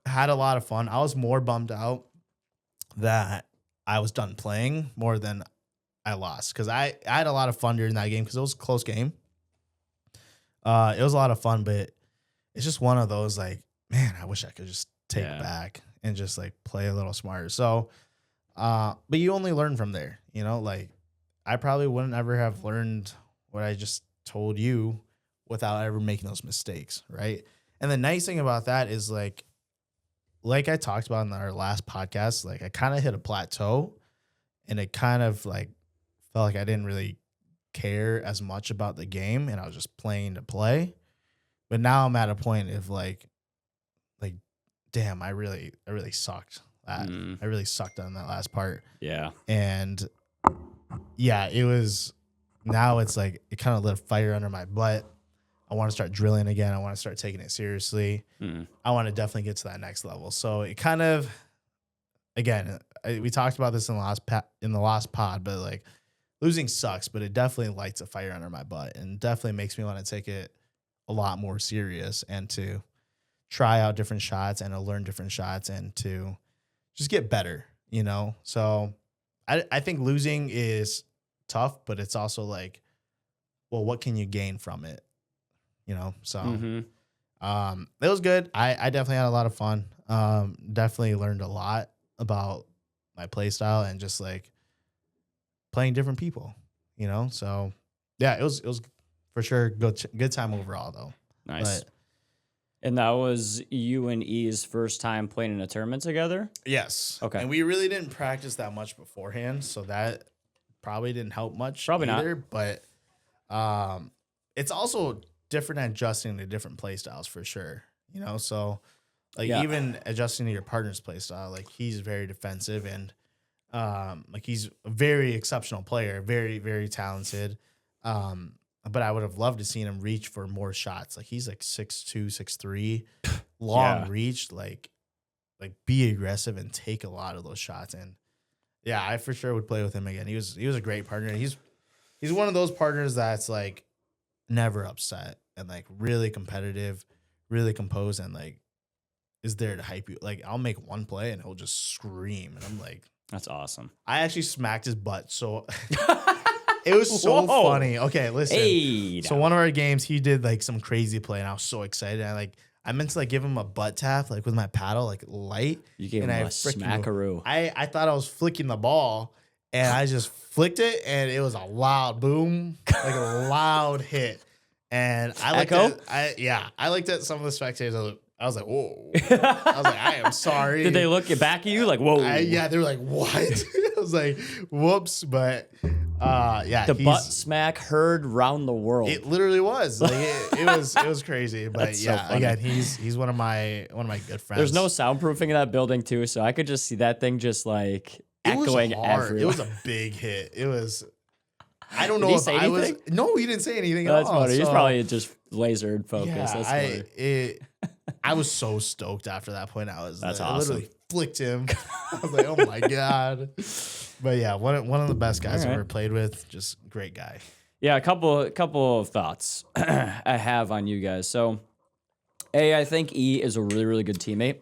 Had a lot of fun. I was more bummed out that I was done playing more than I lost, because I had a lot of fun during that game because it was a close game. It was a lot of fun, but it's just one of those, like, man, I wish I could just take it back and just like play a little smarter. So, but you only learn from there, you know, like, I probably wouldn't ever have learned what I just told you without ever making those mistakes. Right. And the nice thing about that is like I talked about in our last podcast, like, I kind of hit a plateau and it kind of like felt like I didn't really care as much about the game and I was just playing to play. But now I'm at a point of like, damn, I really sucked. I really sucked on that last part. Yeah. And yeah, it was, now it's like, it kind of lit a fire under my butt. I want to start drilling again. I want to start taking it seriously. I want to definitely get to that next level. So it kind of, again, we talked about this in the last pod, but like, losing sucks, but it definitely lights a fire under my butt and definitely makes me want to take it a lot more serious and to try out different shots and to learn different shots and to just get better, So I think losing is tough, but it's also like, well, what can you gain from it? So it was good. I definitely had a lot of fun. Definitely learned a lot about my play style and just like playing different people, So yeah, it was for sure good time overall though. Nice. And that was you and E's first time playing in a tournament together? Yes. Okay. And we really didn't practice that much beforehand, so that probably didn't help much either. But it's also different adjusting to different play styles for sure. So like even adjusting to your partner's play style, like he's very defensive and like he's a very exceptional player, very, very talented. But I would have loved to seen him reach for more shots. Like he's like 6'2", 6'3", long reach, like be aggressive and take a lot of those shots. And yeah, I for sure would play with him again. He was a great partner. He's one of those partners that's like never upset and like really competitive, really composed, and like is there to hype you. Like I'll make one play and he'll just scream, and I'm like, that's awesome. I actually smacked his butt. So it was so funny. Okay, listen. Hey, so one of our games, he did like some crazy play, and I was so excited. I meant to like give him a butt tap, like with my paddle, like light. You gave him a smackaroo. I thought I was flicking the ball, and I just flicked it, and it was a loud boom, like a loud hit. And I looked at some of the spectators. I was like, whoa. I was like, I am sorry. Did they look back at you like, whoa? They were like, what? I was like, whoops. But the butt smack heard round the world. It literally was. Like it was crazy. But That's so funny. Again, he's one of my good friends. There's no soundproofing in that building too, so I could just see that thing just like echoing everywhere. It was a big hit. It was. I don't know if I was. No, he didn't say anything at all. That's funny. He's probably just lasered focus. Yeah, That's funny. I was so stoked after that point. That's awesome. I literally flicked him. I was like, oh my God. But yeah, one of the best guys I've ever played with. Just great guy. Yeah, a couple of thoughts I have on you guys. So, I think E is a really, really good teammate.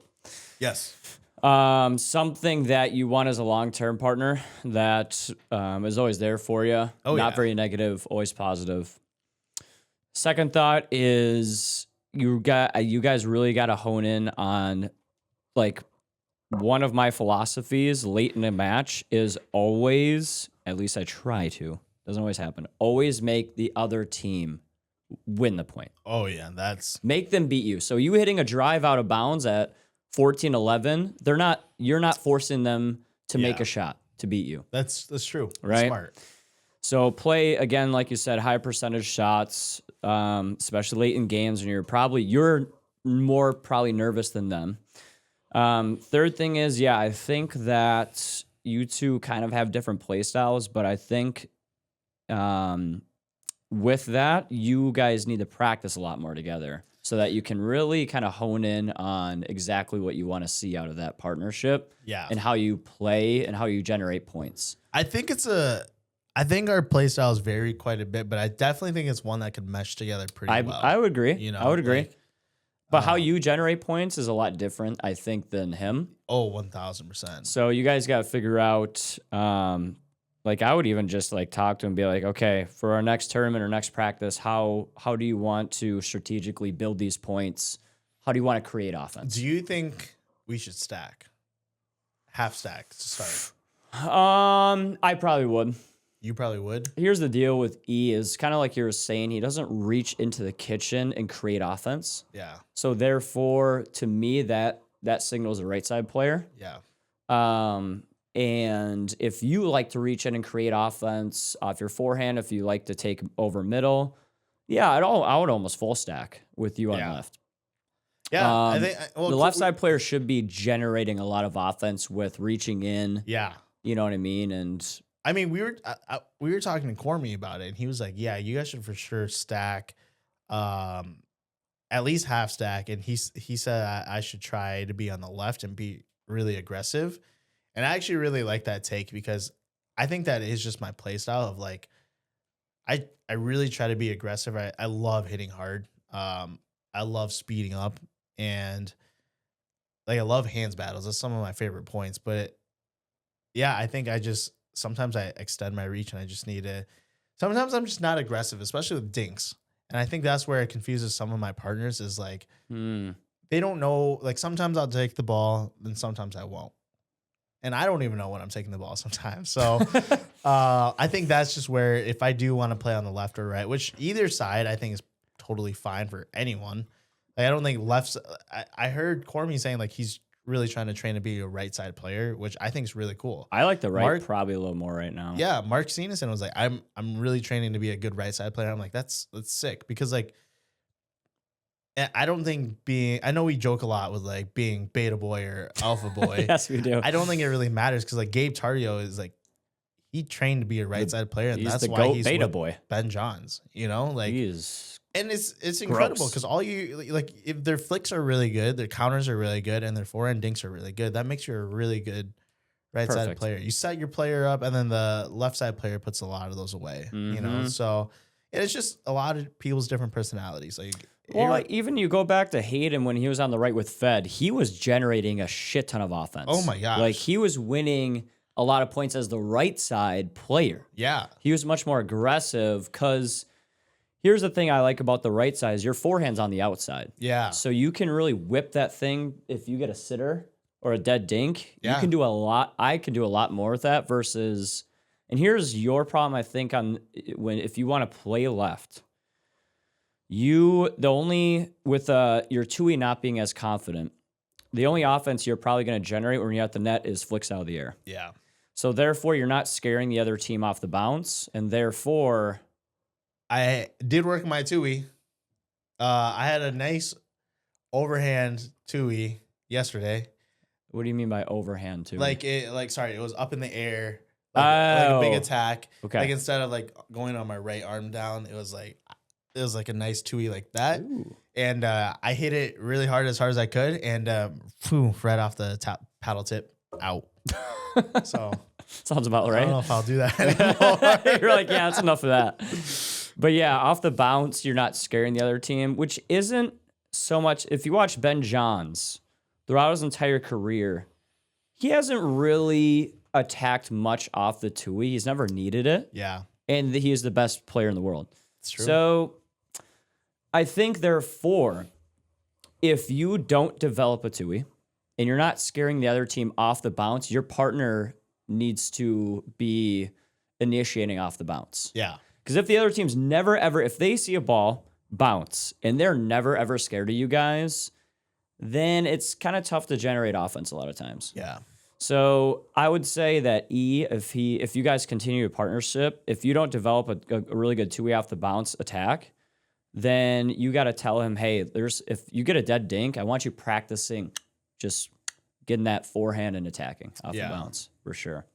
Yes. Something that you want as a long-term partner that is always there for you. Not very negative, always positive. Second thought is you guys really got to hone in on like one of my philosophies late in a match is always, at least I try to, doesn't always happen, always make the other team win the point. Oh yeah, make them beat you. So you hitting a drive out of bounds at 14-11, you're not forcing them to make a shot to beat you. That's true. Right? Smart. So play again, like you said, high percentage shots, especially late in games, and you're more probably nervous than them. Third thing is, I think that you two kind of have different play styles, but I think with that, you guys need to practice a lot more together so that you can really kind of hone in on exactly what you want to see out of that partnership and how you play and how you generate points. I think our play styles vary quite a bit, but I definitely think it's one that could mesh together pretty well. I would agree. I would agree. But how you generate points is a lot different, I think, than him. Oh, 1,000%. So you guys got to figure out, like I would even just like talk to him and be like, okay, for our next tournament or next practice, how do you want to strategically build these points? How do you want to create offense? Do you think we should stack? Half stack to start? I probably would. You probably would? Here's the deal with E is kind of like you were saying, he doesn't reach into the kitchen and create offense. Yeah. So therefore, to me, that signals a right side player. Yeah. And if you like to reach in and create offense off your forehand, if you like to take over middle, I would almost full stack with you on left. Yeah. I think the left side player should be generating a lot of offense with reaching in. Yeah. You know what I mean? And I mean, we were talking to Cormy about it, and he was like, "Yeah, you guys should for sure stack, at least half stack." And he said I should try to be on the left and be really aggressive. And I actually really like that take because I think that is just my play style of like, I really try to be aggressive. I love hitting hard. I love speeding up, and like I love hands battles. That's some of my favorite points. But yeah, I think sometimes I extend my reach, and I just need to. Sometimes I'm just not aggressive, especially with dinks. And I think that's where it confuses some of my partners is like they don't know. Like sometimes I'll take the ball, and sometimes I won't. And I don't even know when I'm taking the ball sometimes. So I think that's just where if I do want to play on the left or right, which either side I think is totally fine for anyone. Like, I don't think left. I heard Cormy saying like he's really trying to train to be a right side player, which I think is really cool. I like the right probably a little more right now. Yeah, Mark Senison was like, I'm really training to be a good right side player. I'm like, that's sick because like I don't think I know we joke a lot with like being beta boy or alpha boy. Yes, we do. I don't think it really matters because like Gabe Tardio is like, he trained to be a right side player, and that's why he's beta boy. Ben Johns, you know, like he is, and it's incredible because all you like if their flicks are really good, their counters are really good, and their forehand dinks are really good, that makes you a really good right side player. You set your player up, and then the left side player puts a lot of those away, you know. So it's just a lot of people's different personalities, like. Well, even you go back to Hayden when he was on the right with Fed, he was generating a shit ton of offense. Oh my gosh. Like he was winning a lot of points as the right side player. Yeah. He was much more aggressive because here's the thing I like about the right side is your forehand's on the outside. Yeah. So you can really whip that thing if you get a sitter or a dead dink. Yeah. You can do a lot. I can do a lot more with that versus, and here's your problem, I think, if you want to play left. With your two-way not being as confident, the only offense you're probably going to generate when you're at the net is flicks out of the air. Yeah. So therefore, you're not scaring the other team off the bounce, and therefore, I did work my two-way. I had a nice overhand two-way yesterday. What do you mean by overhand two-way? It was up in the air, like a big attack. Okay. Like instead of like going on my right arm down, it was like a nice two-way like that. Ooh. And I hit it really hard as I could, and right off the paddle tip, out. So sounds about right. I don't know if I'll do that anymore. You're like, yeah, that's enough of that. But yeah, off the bounce, you're not scaring the other team, which isn't so much. If you watch Ben Johns throughout his entire career, he hasn't really attacked much off the two-way. He's never needed it. Yeah. And he is the best player in the world. It's true. So I think, therefore, if you don't develop a two-way and you're not scaring the other team off the bounce, your partner needs to be initiating off the bounce. Yeah. Because if the other team's never, ever, if they see a ball bounce and they're never, ever scared of you guys, then it's kind of tough to generate offense a lot of times. Yeah. So I would say that if you guys continue a partnership, if you don't develop a really good two-way off the bounce attack, then you got to tell him, hey, if you get a dead dink, I want you practicing just getting that forehand and attacking off the bounce for sure.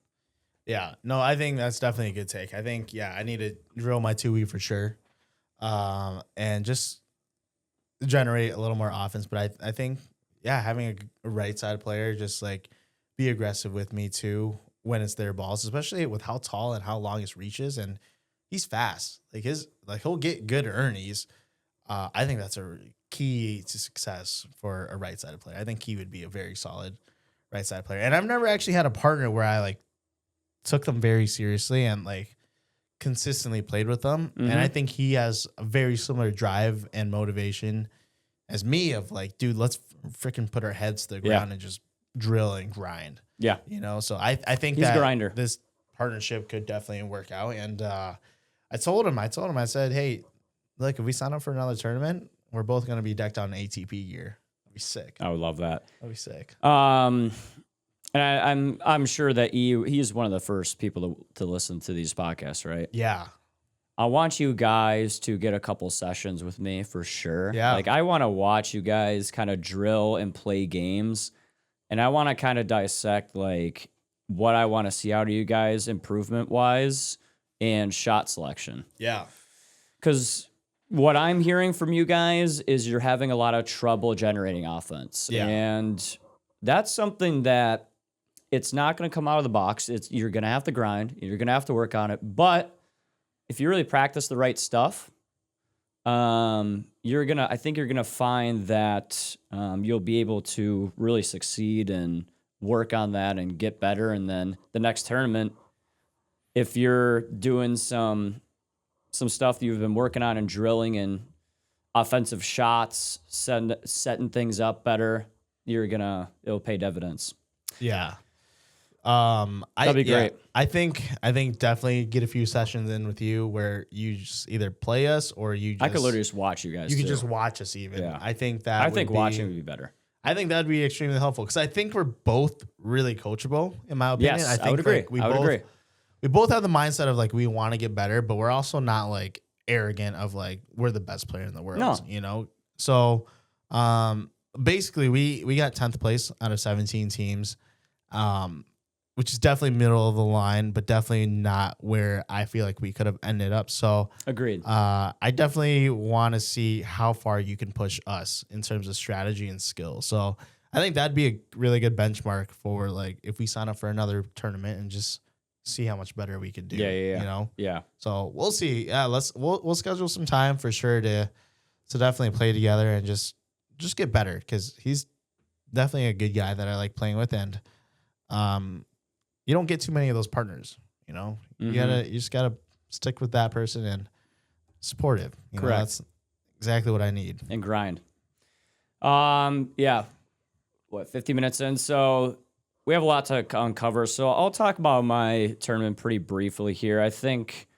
Yeah, no, I think that's definitely a good take. I think, I need to drill my two-way for sure, and just generate a little more offense. But I think, having a right side player just like be aggressive with me too when it's their balls, especially with how tall and how long his reach is, and he's fast. He'll get good earnies. I think that's a key to success for a right sided player. I think he would be a very solid right side player. And I've never actually had a partner where I like took them very seriously and like consistently played with them. Mm-hmm. And I think he has a very similar drive and motivation as me of like, dude, let's freaking put our heads to the ground and just drill and grind. Yeah. You know, so I think he's that a grinder. This partnership could definitely work out. And I told him, I said, hey, look, if we sign up for another tournament, we're both going to be decked out in ATP gear. That'd be sick. I would love that. That'd be sick. And I'm sure that he's one of the first people to listen to these podcasts, right? Yeah. I want you guys to get a couple sessions with me for sure. Yeah. Like I want to watch you guys kind of drill and play games, and I want to kind of dissect like what I want to see out of you guys improvement wise and shot selection. Yeah. Because what I'm hearing from you guys is you're having a lot of trouble generating offense. Yeah. And that's something that it's not going to come out of the box. You're going to have to grind. You're going to have to work on it. But if you really practice the right stuff, I think you're gonna find that you'll be able to really succeed and work on that and get better. And then the next tournament, if you're doing some stuff that you've been working on and drilling and offensive shots, setting things up better, it'll pay dividends. Yeah. That'd be great. I think definitely get a few sessions in with you where you just either play us or I could literally just watch you guys. You could just watch us even. Yeah. I think watching would be better. I think that'd be extremely helpful because I think we're both really coachable, in my opinion. Yes, I would agree. I would agree. We both have the mindset of like we want to get better, but we're also not like arrogant of like we're the best player in the world. No. You know? So basically we got 10th place out of 17 teams. Which is definitely middle of the line, but definitely not where I feel like we could have ended up. So agreed. I definitely want to see how far you can push us in terms of strategy and skill. So I think that'd be a really good benchmark for like if we sign up for another tournament and just see how much better we can do. Yeah. You know? Yeah. So we'll see. Yeah, we'll schedule some time for sure to definitely play together and just get better because he's definitely a good guy that I like playing with and you don't get too many of those partners, you know. You just gotta stick with that person and supportive. You Correct. know, that's exactly what I need. And grind. Yeah. 50 minutes in, so we have a lot to uncover. So I'll talk about my tournament pretty briefly here. I think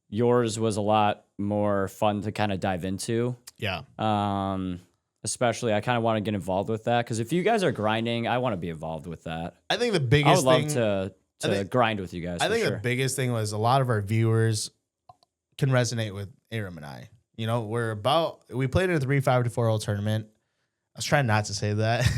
yours was a lot more fun to kind of dive into. Yeah. Especially, I kind of want to get involved with that because if you guys are grinding, I want to be involved with that. I think the biggest I would love to grind with you guys. I think the biggest thing was a lot of our viewers can resonate with Aram and I. You know, we played in a 3-5-4-0 tournament. I was trying not to say that,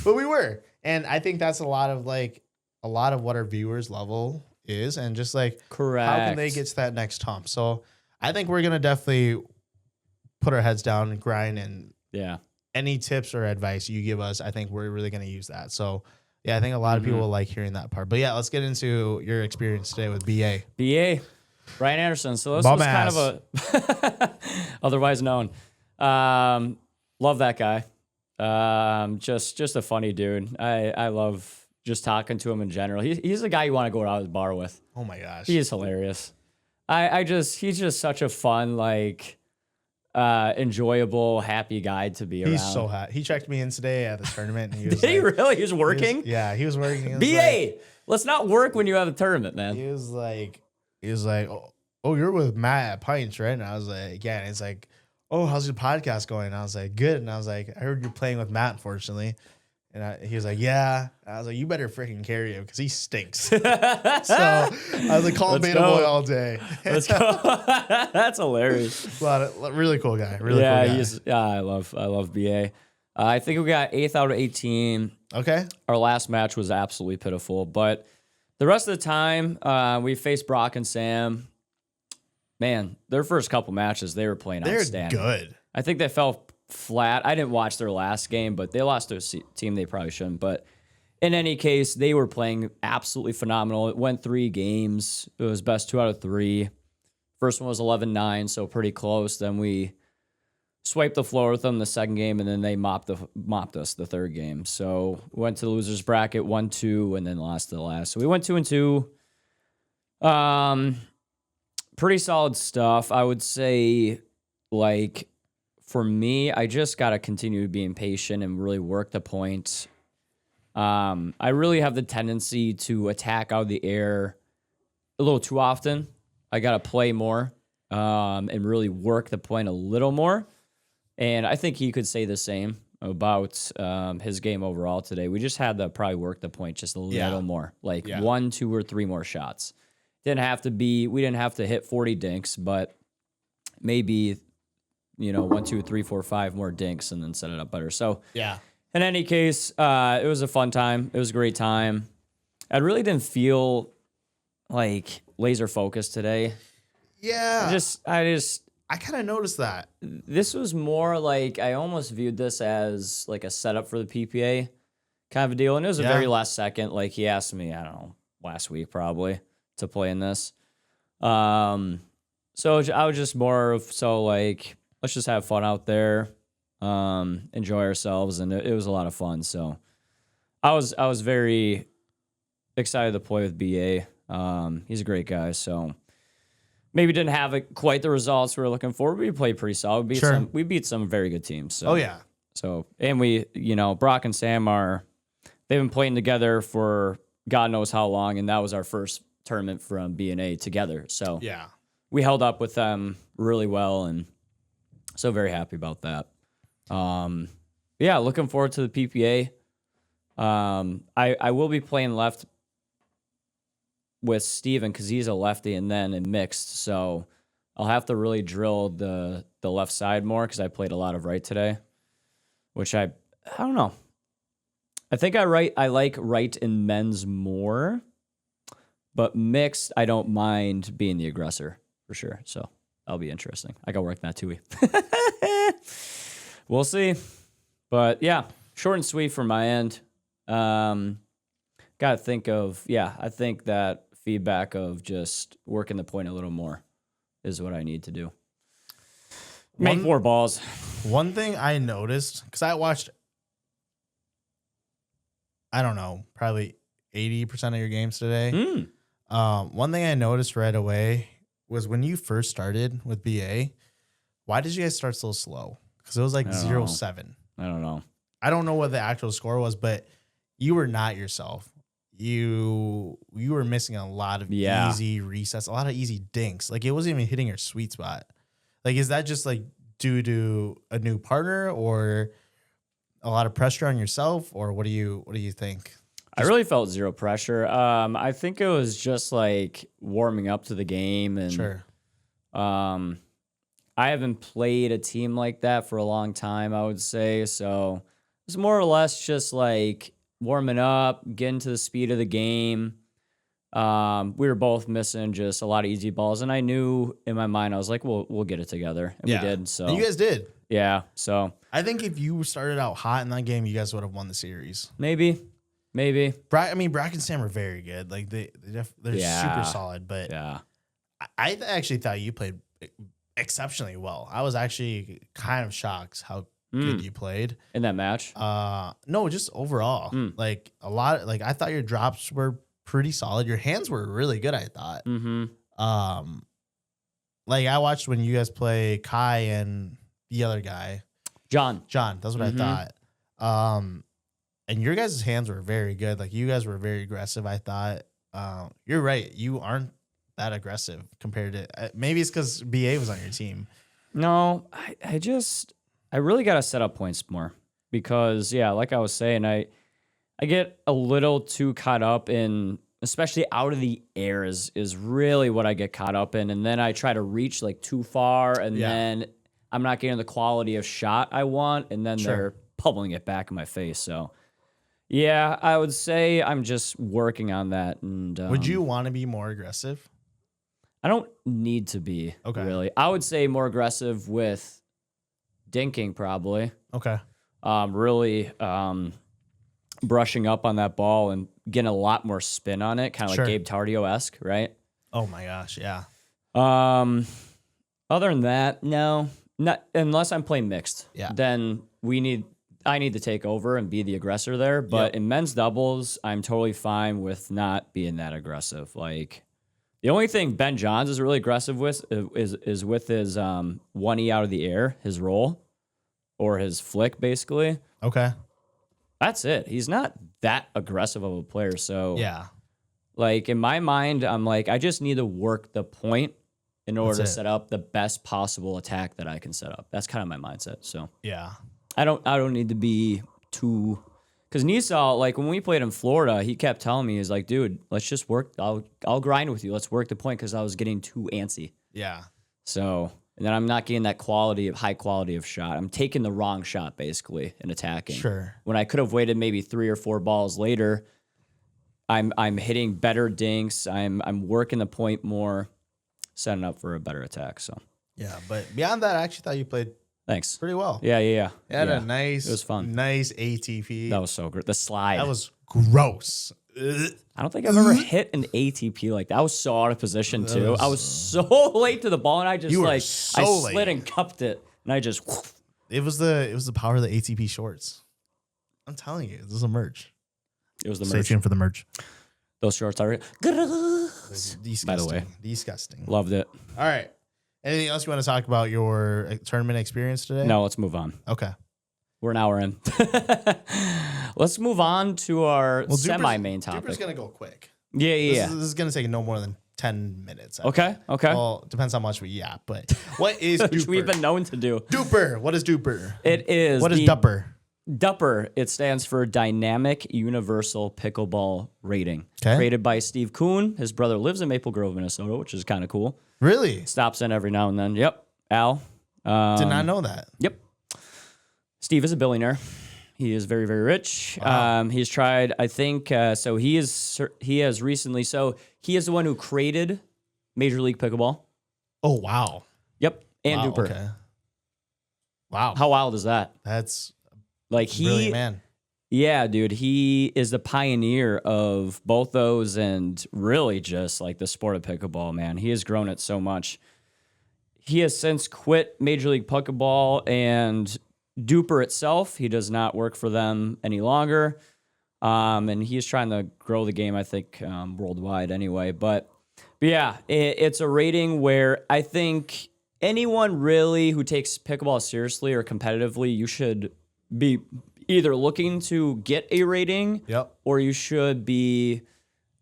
but we were, and I think that's a lot of what our viewers level is, and just like correct. How can they get to that next hump? So I think we're gonna definitely put our heads down and grind and. Yeah. Any tips or advice you give us, I think we're really going to use that. So, yeah, I think a lot of people will like hearing that part. But, yeah, let's get into your experience today with BA. BA, Brian Anderson. So this was kind of a otherwise known. Love that guy. Just a funny dude. I love just talking to him in general. He's the guy you want to go out to the bar with. Oh, my gosh. He is hilarious. He's just such a fun, like... enjoyable, happy guy to be around. He's so hot. He checked me in today at the tournament. And he was Did he really? He was working? He was working. BA, let's not work when you have a tournament, man. He was like, oh, you're with Matt at Pints, right? And I was like, yeah. And he's like, oh, how's your podcast going? And I was like, good. And I was like, I heard you're playing with Matt, unfortunately. And he was like, yeah. And I was like, you better freaking carry him because he stinks. So I was like, call him Beta Boy all day. Let's go. That's hilarious. Really cool guy. Really cool guy. I love BA. I think we got 8th out of 18. Okay. Our last match was absolutely pitiful. But the rest of the time, we faced Brock and Sam. Man, their first couple matches, they were playing outstanding. They're good. I think they fell flat. I didn't watch their last game, but they lost to a team they probably shouldn't. But in any case, they were playing absolutely phenomenal. It went 3 games. It was best 2 out of 3. First one was 11-9, so pretty close. Then we swiped the floor with them the second game, and then they mopped us the third game. So went to the losers bracket 1-2, and then lost to the last. So we went 2-2. Pretty solid stuff. I would say, like, for me, I just got to continue being patient and really work the point. I really have the tendency to attack out of the air a little too often. I got to play more and really work the point a little more. And I think he could say the same about his game overall today. We just had to probably work the point just a little more, like 1, 2, or 3 more shots. We didn't have to hit 40 dinks, but maybe 1, 2, 3, 4, 5 more dinks and then set it up better. So yeah. In any case, it was a fun time. It was a great time. I really didn't feel like laser focused today. Yeah. I kind of noticed that. This was more like I almost viewed this as like a setup for the PPA kind of a deal. And it was a very last second. Like, he asked me, I don't know, last week probably to play in this. So I was just more of, like, let's just have fun out there, enjoy ourselves. And it was a lot of fun. So I was very excited to play with BA. He's a great guy. So maybe didn't have quite the results we were looking for, but we played pretty solid. We beat some very good teams. So. Oh, yeah. So, and we, Brock and Sam they've been playing together for God knows how long, and that was our first tournament from B&A together. So, yeah, we held up with them really well, and so very happy about that. Yeah, looking forward to the PPA. I will be playing left with Steven because he's a lefty, and then in mixed, so I'll have to really drill the left side more because I played a lot of right today. Which I don't know. I think I like right in men's more, but mixed, I don't mind being the aggressor for sure. So that'll be interesting. I got to work that too. We'll see. But yeah, short and sweet from my end. Got to think of, I think that feedback of just working the point a little more is what I need to do. Make more balls. One thing I noticed, because I watched, I don't know, probably 80% of your games today. One thing I noticed right away was when you first started with BA, why did you guys start so slow? Because it was like 0-7. I don't know. I don't know what the actual score was, but you were not yourself. You were missing a lot of easy resets, a lot of easy dinks. Like, it wasn't even hitting your sweet spot. Like, is that just like due to a new partner or a lot of pressure on yourself, or what do you think? I really felt zero pressure. I think it was just like warming up to the game, and sure. I haven't played a team like that for a long time, I would say. So it was more or less just like warming up, getting to the speed of the game. We were both missing just a lot of easy balls, and I knew in my mind, I was like, we'll get it together. And we did. So and you guys did. Yeah. So I think if you started out hot in that game, you guys would have won the series. Maybe. Brack and Sam are very good. Like they're super solid, but I actually thought you played exceptionally well. I was actually kind of shocked how good you played in that match. No, just overall. Like a lot, like I thought your drops were pretty solid. Your hands were really good, I thought. Like I watched when you guys play Kai and the other guy. John, that's what I thought. And your guys' hands were very good. Like you guys were very aggressive, I thought. You're right. You aren't that aggressive compared to maybe it's because BA was on your team. No, I really got to set up points more because like I was saying, I get a little too caught up in, especially out of the air is really what I get caught up in. And then I try to reach like too far and then I'm not getting the quality of shot I want. And then they're pummeling it back in my face. So yeah, I would say I'm just working on that. And would you want to be more aggressive? I don't need to be really. I would say more aggressive with dinking probably. Okay. Really brushing up on that ball and getting a lot more spin on it, kind of like Gabe Tardio-esque, right? Oh my gosh, yeah. Other than that, no, not unless I'm playing mixed. Yeah. Then I need to take over and be the aggressor there. But in men's doubles, I'm totally fine with not being that aggressive. Like the only thing Ben Johns is really aggressive with is with his 1E out of the air, his roll or his flick, basically. Okay. That's it. He's not that aggressive of a player. So yeah, like in my mind, I'm like, I just need to work the point in order to set up the best possible attack that I can set up. That's kind of my mindset. So yeah, I don't need to be too, because Nisal, like when we played in Florida, he kept telling me, he's like, dude, let's just work. I'll grind with you. Let's work the point, because I was getting too antsy. Yeah. So, and then I'm not getting that high quality of shot. I'm taking the wrong shot basically in attacking. Sure. When I could have waited maybe 3 or 4 balls later, I'm hitting better dinks. I'm working the point more, setting up for a better attack. So yeah, but beyond that, I actually thought you played Thanks. pretty well. Yeah. It had Yeah. a nice, It was fun. nice ATP. That was so great. The slide. That was gross. Ugh. I don't think I've ever hit an ATP like that. I was so out of position too. I was so late to the ball, and I just I slid late. and cupped it, and I just. It was the power of the ATP shorts. I'm telling you, this is a merch. It was the Stay merch. tuned for the merch. Those shorts are Disgusting. By the way. Disgusting. Loved it. All right. Anything else you want to talk about your tournament experience today? No, let's move on. Okay. We're an hour in. Let's move on to our semi-main topic. DUPR's gonna go quick. Yeah. This is gonna take no more than 10 minutes. Okay. Well, depends how much we yap, but what is Which DUPR? we've been known to do. DUPR. What is DUPR? It is. What is DUPR? DUPR. It stands for Dynamic Universal Pickleball Rating. Okay. Created by Steve Kuhn. His brother lives in Maple Grove, Minnesota, which is kind of cool. Really? Stops in every now and then. Yep. Al. Did not know that. Yep. Steve is a billionaire. He is very, very rich. Wow. He's tried, I think, so he has recently, so he is the one who created Major League Pickleball. Oh, wow. Yep. And Wow, DUPR. okay. Wow. How wild is that? That's Like brilliant, man. Yeah, dude, he is the pioneer of both those and really just like the sport of pickleball, man. He has grown it so much. He has since quit Major League Pickleball and DUPR itself. He does not work for them any longer. And he's trying to grow the game, I think, worldwide anyway. But yeah, it's a rating where I think anyone really who takes pickleball seriously or competitively, you should be either looking to get a rating, Yep. or you should be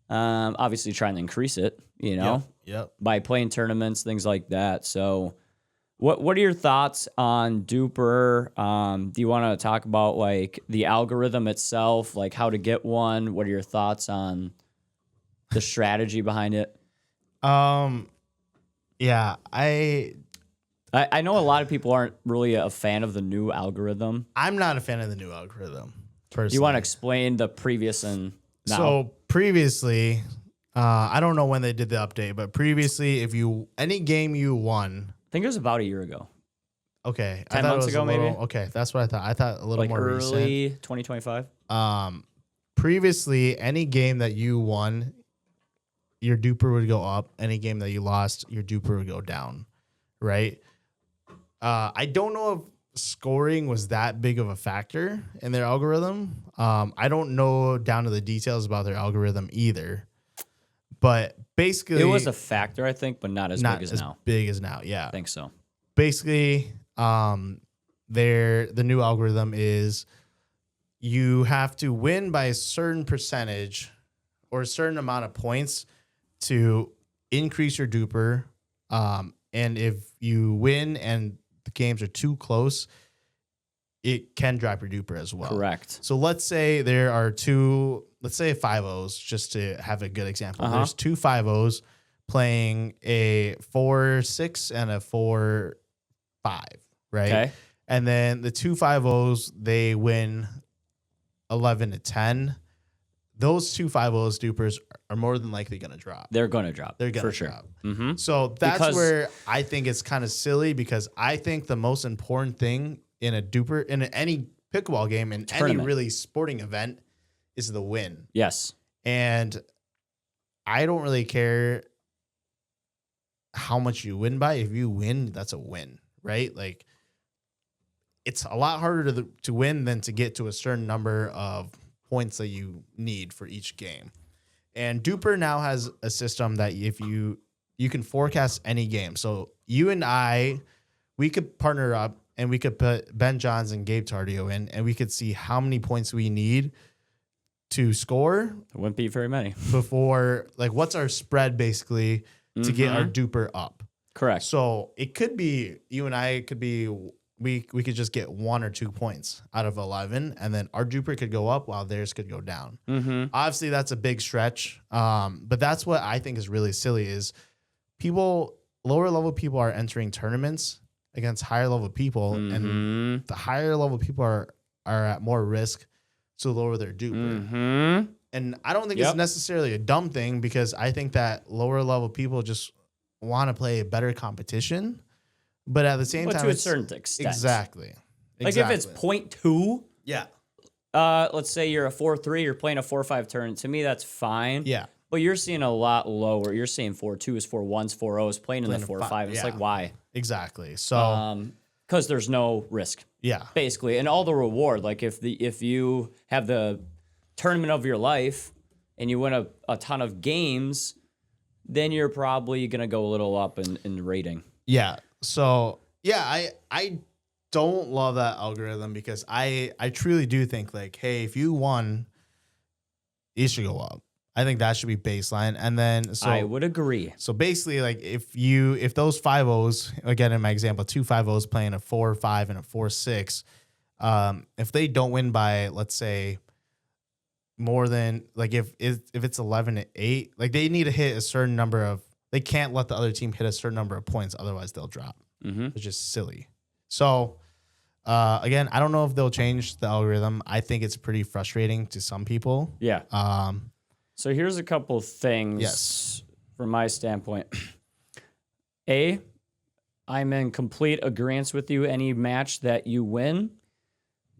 obviously trying to increase it, you know, Yep. by playing tournaments, things like that. So what are your thoughts on DUPR? Do you want to talk about like the algorithm itself, like how to get one? What are your thoughts on the strategy behind it? Yeah, I know a lot of people aren't really a fan of the new algorithm. I'm not a fan of the new algorithm, personally. Do you want to explain the previous and now? So previously, I don't know when they did the update, but previously, if any game you won, I think it was about a year ago. okay, 10 months ago, maybe? Okay, that's what I thought. I thought a little Like more early recent. 2025. Previously, any game that you won, your DUPR would go up. Any game that you lost, your DUPR would go down, right? I don't know if scoring was that big of a factor in their algorithm. I don't know down to the details about their algorithm either. But basically, It was a factor, I think, but not as big as now. Big as now, yeah. I think so. Basically, the new algorithm is you have to win by a certain percentage or a certain amount of points to increase your DUPR. And if you win and the games are too close, it can drop your DUPR as well. Correct. So let's say there are let's say 5-0s, just to have a good example. There's two 5-0s playing a 4-6 and a 4-5, right? Okay. And then the two 5-0s, they win 11-10. Those two 5-0s DUPRs are more than likely going to drop. They're going to drop. They're going for to sure. drop. Mm-hmm. So that's Because- where I think it's kind of silly, because I think the most important thing in a DUPR, in any pickleball game, in Tournament. any really sporting event, is the win. Yes. And I don't really care how much you win by. If you win, that's a win, right? Like, it's a lot harder to win than to get to a certain number of points that you need for each game. And DUPR now has a system that if you can forecast any game. So you and I, we could partner up and we could put Ben Johns and Gabe Tardio in, and we could see how many points we need to score It wouldn't be very many. before, like, what's our spread basically to get our DUPR up. Correct. So it could be, you and I could be, we could just get 1 or 2 points out of 11, and then our DUPR could go up while theirs could go down. Mm-hmm. Obviously, that's a big stretch, but that's what I think is really silly is lower level people are entering tournaments against higher level people, and the higher level people are at more risk to lower their DUPR. Mm-hmm. And I don't think it's necessarily a dumb thing, because I think that lower level people just want to play a better competition. But at the same but time, to a certain extent. Exactly. Like if it's 0.2, yeah. Let's say you're a 4-3, you're playing a 4-5 turn. To me, that's fine. Yeah. But you're seeing a lot lower. You're seeing 4-2s, 4-1s, 4-0s, playing in the 4-5. It's like, why? Exactly. So, because there's no risk. Yeah. Basically, and all the reward. Like if you have the tournament of your life and you win a ton of games, then you're probably gonna go a little up in rating. Yeah. So yeah, I don't love that algorithm because I truly do think like, hey, if you won, you should go up. I think that should be baseline. And then so I would agree. So basically, like if those 5-0s, again in my example, 2 5-0s playing a 4-5 and a 4-6, if they don't win by, let's say, more than like if it's 11-8, like they need to hit a certain number of, they can't let the other team hit a certain number of points, otherwise they'll drop. It's just silly. So again, I don't know if they'll change the algorithm. I think it's pretty frustrating to some people. Yeah. So here's a couple things from my standpoint. A, I'm in complete agreement with you. Any match that you win,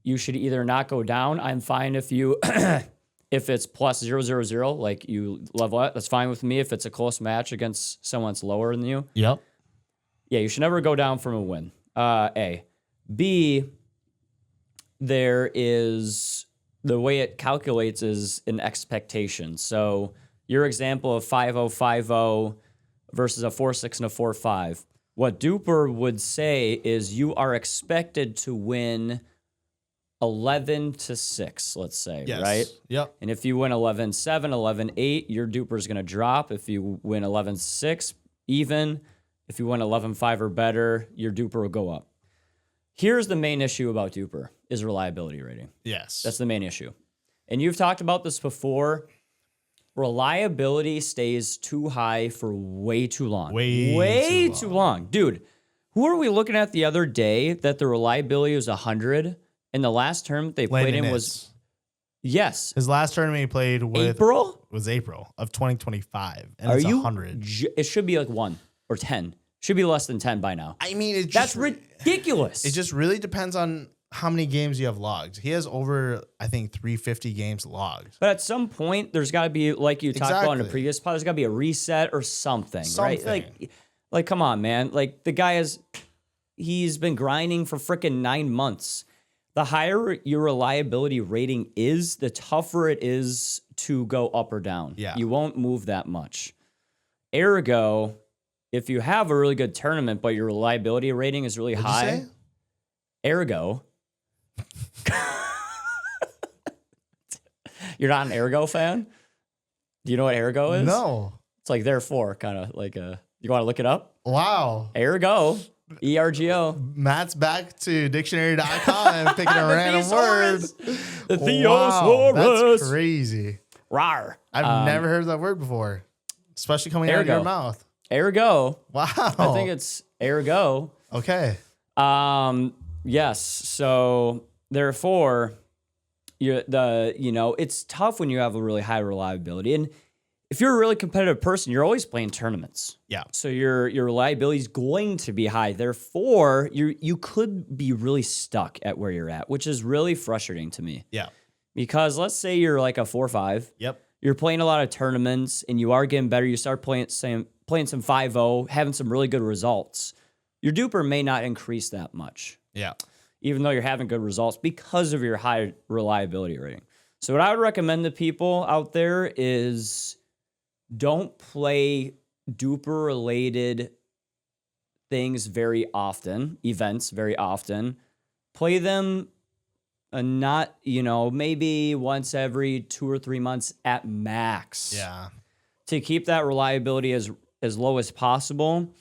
you should either not go down. I'm fine if you if it's plus 0-0-0, like you level out, that's fine with me. If it's a close match against someone that's lower than you. Yep. Yeah, you should never go down from a win. A. B, there is, the way it calculates is an expectation. So your example of 5-0, 5-0 versus a 4-6 and a 4-5. What DUPR would say is you are expected to win 11-6, let's say, right? Yep. And if you win 11-7, 11-8, your DUPR is going to drop. If you win 11-6, even. If you win 11-5 or better, your DUPR will go up. Here's the main issue about DUPR is reliability rating. Yes. That's the main issue. And you've talked about this before. Reliability stays too high for way too long. Way too long. Dude, who are we looking at the other day that the reliability was 100 and the last term they played in was... Yes. His last tournament he played with... April? Was April of 2025. And are it's you 100. It should be like 1 or 10. Should be less than 10 by now. I mean, that's ridiculous. It just really depends on how many games you have logged. He has over, I think, 350 games logged. But at some point, there's got to be, like you talked about in a previous pod, there's got to be a reset or something, right? Like, come on, man. Like, the guy he's been grinding for freaking 9 months. The higher your reliability rating is, the tougher it is to go up or down. Yeah. You won't move that much. Ergo, if you have a really good tournament, but your reliability rating is really high, ergo, you're not an ergo fan? Do you know what ergo is? No. It's like therefore, kind of like you want to look it up? Wow. Ergo, ERGO. Matt's back to dictionary.com and picking a random word. The Theosaurus. Wow, that's crazy. Rawr. I've never heard that word before, especially coming out of your mouth. Ergo. Wow. I think it's ergo. Okay. Yes. So therefore, it's tough when you have a really high reliability. And if you're a really competitive person, you're always playing tournaments. Yeah. So your reliability is going to be high. Therefore, you could be really stuck at where you're at, which is really frustrating to me. Yeah. Because let's say you're like a 4-5. Yep. You're playing a lot of tournaments and you are getting better. You start playing some 5-0, having some really good results. Your DUPR may not increase that much. Yeah. Even though you're having good results because of your high reliability rating. So what I would recommend to people out there is don't play DUPR related things very often, events very often. Play them not, maybe once every 2 or 3 months at max. Yeah. To keep that reliability as low as possible,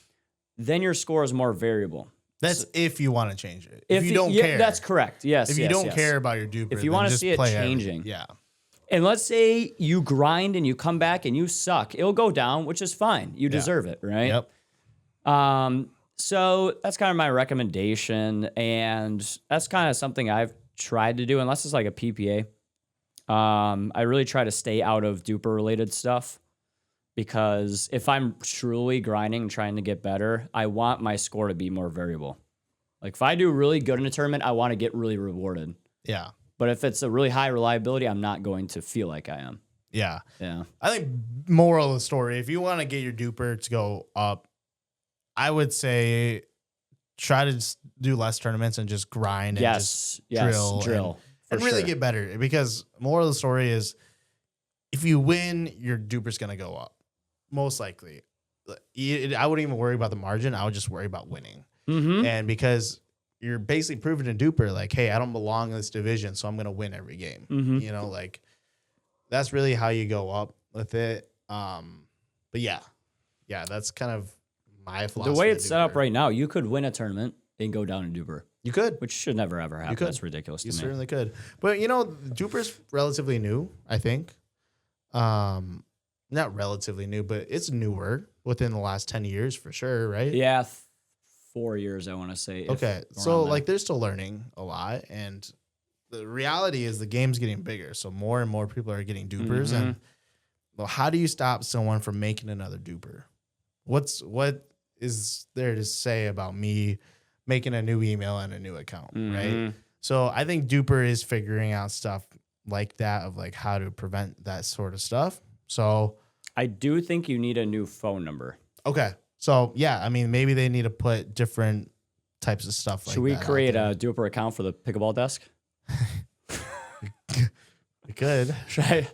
then your score is more variable. That's if you want to change it. If you don't care. That's correct. Yes. If you don't care about your DUPR, if you want to see it changing. Everything. Yeah. And let's say you grind and you come back and you suck. It'll go down, which is fine. You deserve it, right? Yep. So that's kind of my recommendation. And that's kind of something I've tried to do, unless it's like a PPA. I really try to stay out of DUPR related stuff. because if I'm truly grinding and trying to get better, I want my score to be more variable. Like if I do really good in a tournament, I want to get really rewarded. Yeah. But if it's a really high reliability, I'm not going to feel like I am. Yeah. Yeah. I think moral of the story, if you want to get your DUPR to go up, I would say try to just do less tournaments and just grind and just drill and really get better. Because moral of the story is if you win, your DUPR's going to go up. Most likely. I wouldn't even worry about the margin. I would just worry about winning. Mm-hmm. And because you're basically proving to DUPR, like, hey, I don't belong in this division, so I'm going to win every game. Mm-hmm. You know, like, that's really how you go up with it. But yeah, that's kind of my philosophy. The way it's set up right now, you could win a tournament and go down in DUPR. You could. Which should never, ever happen. You could. That's ridiculous to me. You certainly could. But, you know, DUPR's relatively new, I think. Not relatively new, but it's newer within the last 10 years for sure, right? Yeah, 4 years, I want to say. Okay, so like they're still learning a lot, and the reality is the game's getting bigger, so more and more people are getting DUPRs. And well, how do you stop someone from making another DUPR? What is there to say about me making a new email and a new account, right? So I think DUPR is figuring out stuff like that of like how to prevent that sort of stuff. So I do think you need a new phone number. Okay. So yeah, I mean, maybe they need to put different types of stuff. Should we create a DUPR account for the pickleball desk? We could. Should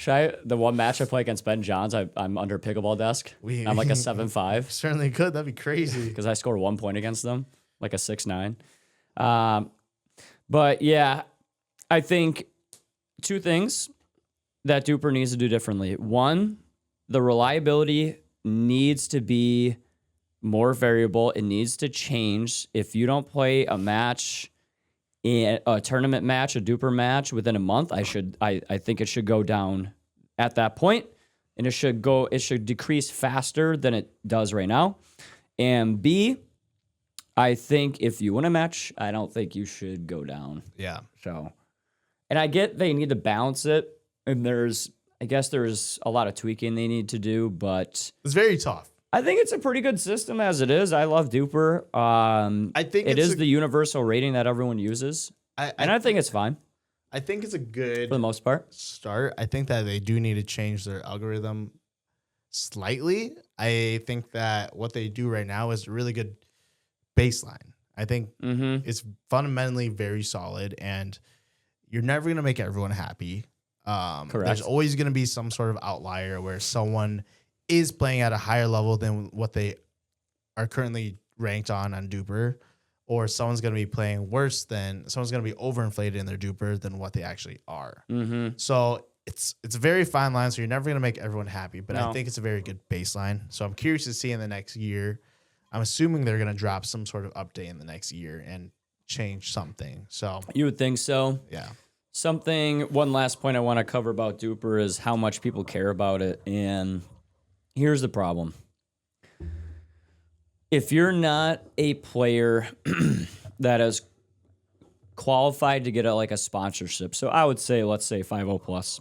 I? The one match I play against Ben Johns, I'm under pickleball desk. I'm like a 7.5. Certainly could. That'd be crazy. Because I scored 1 point against them, like a 6.9. But yeah, I think two things that DUPR needs to do differently. One, the reliability needs to be more variable. It needs to change. If you don't play a match, in a tournament match, a DUPR match within a month, I think it should go down at that point, and it should decrease faster than it does right now. And B, I think if you win a match, I don't think you should go down. Yeah. So, and I get they need to balance it, and I guess there's a lot of tweaking they need to do, but it's very tough. I think it's a pretty good system as it is. I love DUPR. I think it is the universal rating that everyone uses, and I think it's fine. I think it's a good, for the most part, start. I think that they do need to change their algorithm slightly. I think that what they do right now is a really good baseline. I think it's fundamentally very solid, and you're never going to make everyone happy. Correct. There's always going to be some sort of outlier where someone is playing at a higher level than what they are currently ranked on DUPR, or someone's going to be playing worse than someone's going to be overinflated in their DUPR than what they actually are. So it's a very fine line. So you're never going to make everyone happy, but I think it's a very good baseline. So I'm curious to see in the next year. I'm assuming they're going to drop some sort of update in the next year and change something. So you would think so. Yeah. One last point I want to cover about DUPR is how much people care about it. And here's the problem. If you're not a player that is qualified to get a sponsorship, so I would say, let's say 5.0 plus,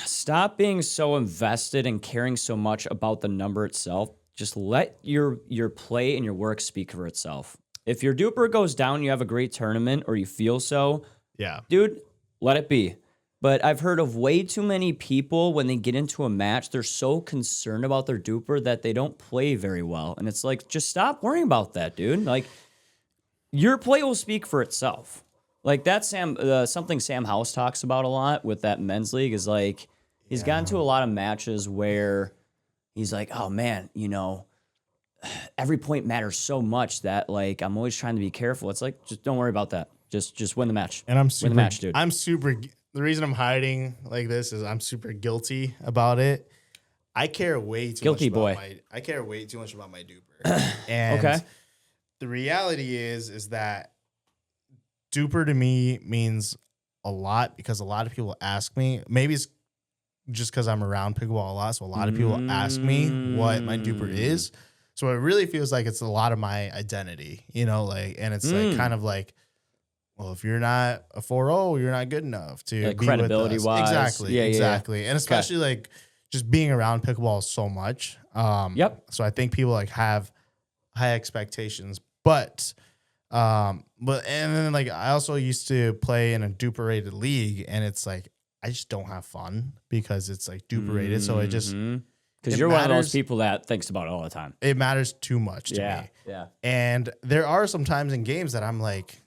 stop being so invested and caring so much about the number itself. Just let your play and your work speak for itself. If your DUPR goes down, you have a great tournament, or you feel so, yeah, dude, let it be. But I've heard of way too many people when they get into a match, they're so concerned about their DUPR that they don't play very well. And it's like, just stop worrying about that, dude. Like, your play will speak for itself. Like, that's something Sam House talks about a lot with that men's league is like, he's gotten to a lot of matches where he's like, oh man, every point matters so much that like I'm always trying to be careful. It's like, just don't worry about that. Just win the match. And win the match, dude. The reason I'm hiding like this is I'm super guilty about it. I care way too much about I care way too much about my DUPR. And okay. The reality is that DUPR to me means a lot because a lot of people ask me, maybe it's just because I'm around pickleball a lot, so a lot of people ask me what my DUPR is. So it really feels like it's a lot of my identity, and it's like kind of like well, if you're not a 4.0, you're not good enough to like be credibility with us. wise. Exactly, exactly. And especially like just being around pickleball so much. So I think people like have high expectations, but and then like I also used to play in a DUPR rated league, and it's like I just don't have fun because it's like DUPR rated. So it just because you're one of those people that thinks about it all the time. It matters too much to me. Yeah. And there are some times in games that I'm like,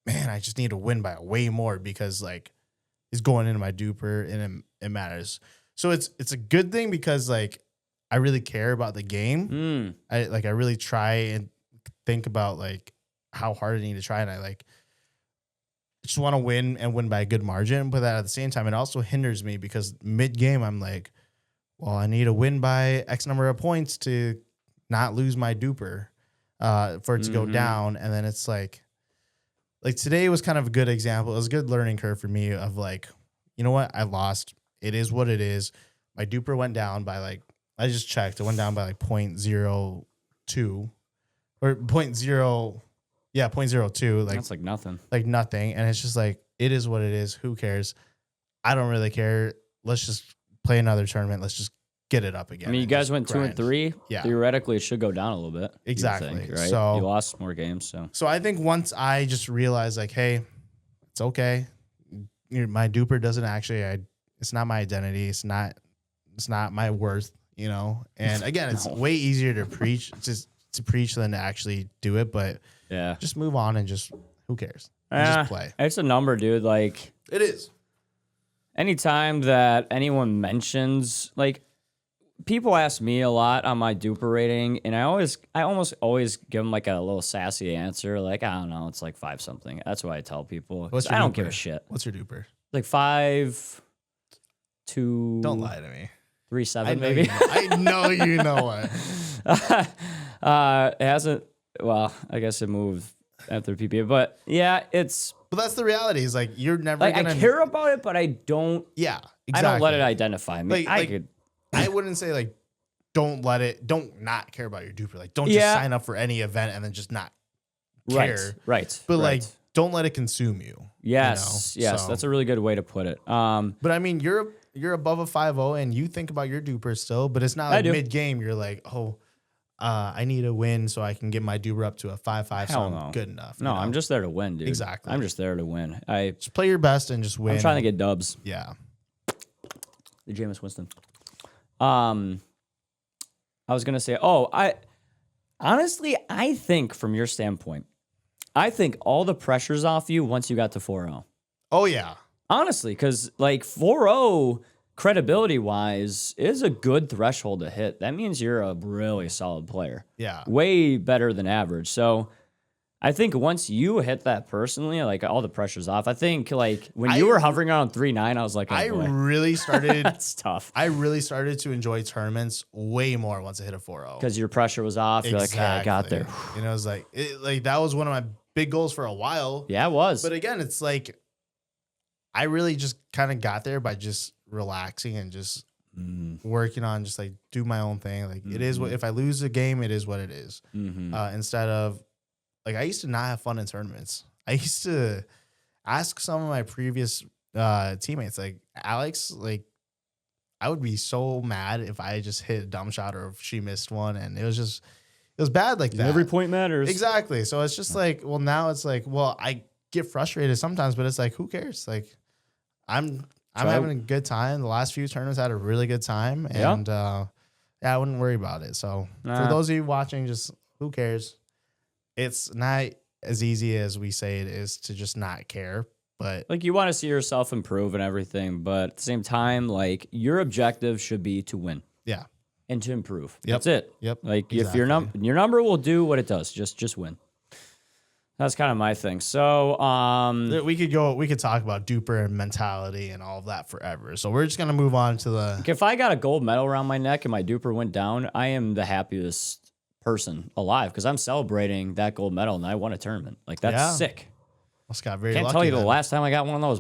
man, I just need to win by way more because like it's going into my DUPR and it matters. So it's a good thing because like I really care about the game. I really try and think about like how hard I need to try, and I like just want to win and win by a good margin. But that at the same time, it also hinders me because mid game I'm like, well, I need to win by X number of points to not lose my DUPR for it to go down, and then it's like today was kind of a good example. It was a good learning curve for me of like, you know what, I lost. It is what it is. My DUPR went down by like, I just checked. It went down by like 0.02 or 0.0. Yeah, 0.02. Like that's like nothing. Like nothing. And it's just like, it is what it is. Who cares? I don't really care. Let's just play another tournament. Let's just get it up again. I mean, you guys went 2 and 3. Yeah. Theoretically, it should go down a little bit. Exactly. Think, right? So you lost more games. So I think once I just realized like, hey, it's okay. My DUPR doesn't actually, it's not my identity. It's not my worth, you know? And again, it's way easier to preach, to preach than to actually do it. But yeah, just move on and just, who cares? Just play. It's a number, dude. Like it is. Anytime that anyone mentions, like, people ask me a lot on my DUPR rating, and I almost always give them like a little sassy answer, like, I don't know, it's like 5 something. That's what I tell people. I don't give a shit. What's your DUPR? Like 5, 2. Don't lie to me. 3.7 maybe. I know you know what. It hasn't. Well, I guess it moved after PPA, but yeah, it's. But that's the reality. Is like you're never like gonna I care about it, but I don't. Yeah, exactly. I don't let it identify me. I wouldn't say like don't not care about your DUPR. Like don't just sign up for any event and then just not care. Right. But like don't let it consume you. Yes. You know? Yes. That's a really good way to put it. But I mean, you're above a 5.0 and you think about your DUPR still, but it's not like mid game. You're like, I need a win so I can get my DUPR up to a 5.5. So I'm good enough. No, I'm just there to win, dude. Exactly. I'm just there to win. Just play your best and just win. I'm trying to get dubs. Yeah. The Jameis Winston. I was gonna say, I think from your standpoint, I think all the pressure's off you once you got to 4.0. Oh yeah. Honestly, because like 4.0 credibility wise is a good threshold to hit. That means you're a really solid player. Yeah. Way better than average. So I think once you hit that personally, like all the pressure's off. I think like when you were hovering around 3.9, I was like, really started. That's tough. I really started to enjoy tournaments way more once I hit a 4.0. Because your pressure was off. You're like, hey, I got there. You know, it was like that was one of my big goals for a while. Yeah, it was. But again, it's like I really just kind of got there by just relaxing and just working on just like do my own thing. Like it is what if I lose a game, it is what it is. Instead of like I used to not have fun in tournaments. I used to ask some of my previous teammates, like Alex, like I would be so mad if I just hit a dumb shot or if she missed one, and it was bad like that. Every point matters. Exactly. So it's just like, well, now it's like, well, I get frustrated sometimes, but it's like, who cares? Like I'm having a good time. The last few tournaments I had a really good time, and I wouldn't worry about it. So for those of you watching, just who cares? It's not as easy as we say it is to just not care, but like you want to see yourself improve and everything, but at the same time, like your objective should be to win. Yeah. And to improve. That's it. Yep. Like if your number will do what it does, just win. That's kind of my thing. So we could talk about DUPR and mentality and all of that forever. So we're just gonna move on to the. If I got a gold medal around my neck and my DUPR went down, I am the happiest person alive because I'm celebrating that gold medal and I won a tournament. Like that's sick. Scott, very can't lucky tell you then. the last time I got one of those.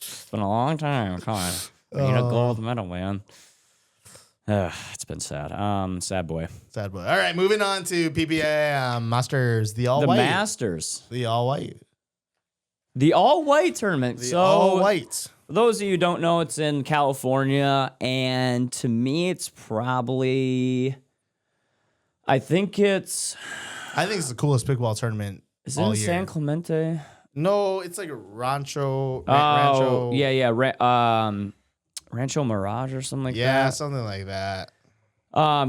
It's been a long time. Come on, I need a gold medal, man. It's been sad. Sad boy. Sad boy. All right, moving on to PPA Masters, the all-white. Masters. The all-white. The all-white tournament. The all-white. For those of you who don't know, it's in California, and to me, it's probably... I think it's the coolest pickleball tournament Is it all in year. San Clemente? No, it's like a Rancho. Oh, yeah. Rancho Mirage or something like that. Yeah, something like that.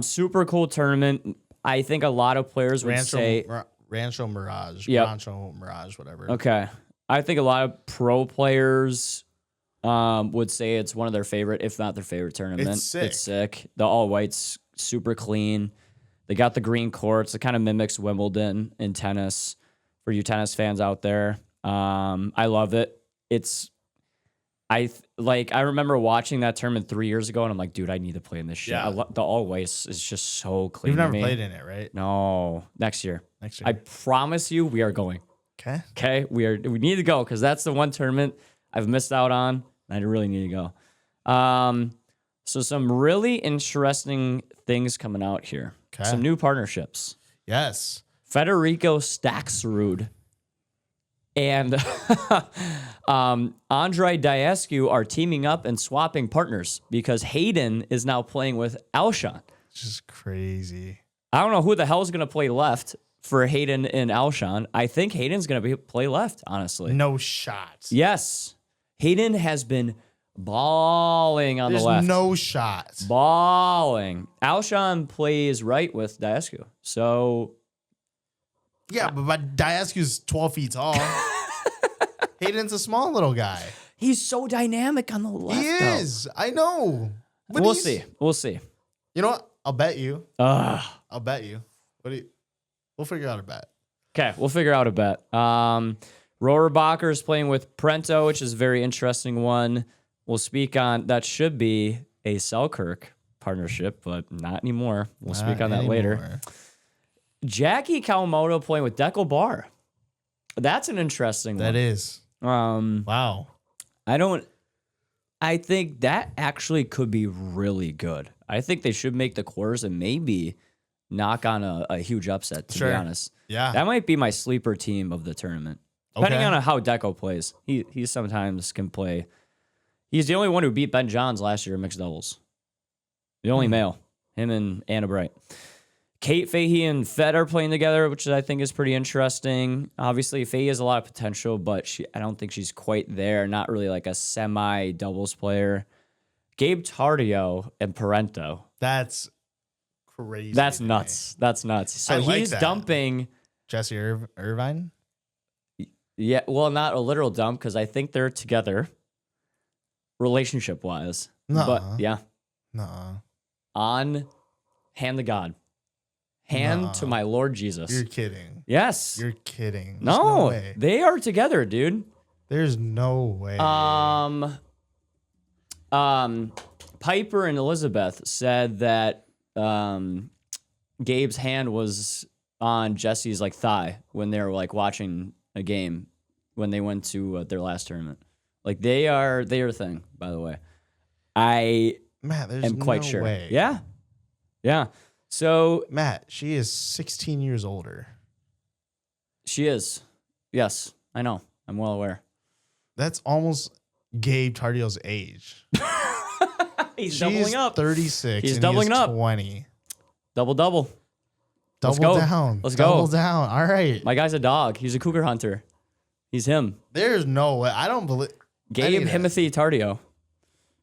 Super cool tournament. I think a lot of players would say... Rancho Mirage. Yep. Rancho Mirage, whatever. Okay. I think a lot of pro players would say it's one of their favorite, if not their favorite tournament. It's sick. The all-white's super clean. They got the green courts. It kind of mimics Wimbledon in tennis for you tennis fans out there. I love it. I remember watching that tournament 3 years ago, and I'm like, dude, I need to play in this shit. Yeah. The all-whites is just so clean. You've never played in it, right? No. Next year. I promise you we are going. Okay. We need to go because that's the one tournament I've missed out on, and I really need to go. So some really interesting things coming out here. Okay. Some new partnerships. Yes. Federico Staxrud and Andrei Diascu are teaming up and swapping partners because Hayden is now playing with Alshon. Just crazy. I don't know who the hell is going to play left for Hayden and Alshon. I think Hayden's going to play left, honestly. No shot. Yes. Hayden has been balling on There's the left. no shot. Balling. Alshon plays right with Diascu. So... Yeah, but Diascu's 12 feet tall. Hayden's a small little guy. He's so dynamic on the left. He is. I know. But We'll see. You know what? I'll bet you. I'll bet you. We'll figure out a bet. Okay, we'll figure out a bet. Rohrabacher is playing with Prento, which is a very interesting one. We'll speak on that. Should be a Selkirk partnership, but not anymore. We'll speak on that later. Jackie Kawamoto playing with Dekel Bar. That's an interesting one. That is. Wow. I think that actually could be really good. I think they should make the quarters and maybe knock on a huge upset, to be honest. Yeah. That might be my sleeper team of the tournament. Depending on how Dekel plays. He sometimes can play. He's the only one who beat Ben Johns last year in mixed doubles. The only male. Him and Anna Bright. Kate Fahey and Fed are playing together, which I think is pretty interesting. Obviously, Fahey has a lot of potential, but I don't think she's quite there. Not really like a semi-doubles player. Gabe Tardio and Parento. That's crazy. That's nuts. That's nuts. So he's dumping... Jesse Irvine? Yeah, well, not a literal dump, because I think they're together relationship-wise. No. But, yeah. No. On hand to God. Hand to my Lord Jesus. You're kidding. Yes. You're kidding. There's no way. They are together, dude. There's no way. Piper and Elizabeth said that Gabe's hand was on Jesse's like thigh when they were like watching a game when they went to their last tournament. Like they are a thing, by the way. Matt, there's am quite no sure. way. Yeah. So Matt, she is 16 years older. She is. Yes, I know. I'm well aware. That's almost Gabe Tardio's age. He's doubling up. 36. He's and doubling he is up. 20. Double. Double down. Let's Double go. down. All right. My guy's a dog. He's a cougar hunter. He's him. There's no way. I don't believe. Gabe Himothy Tardio.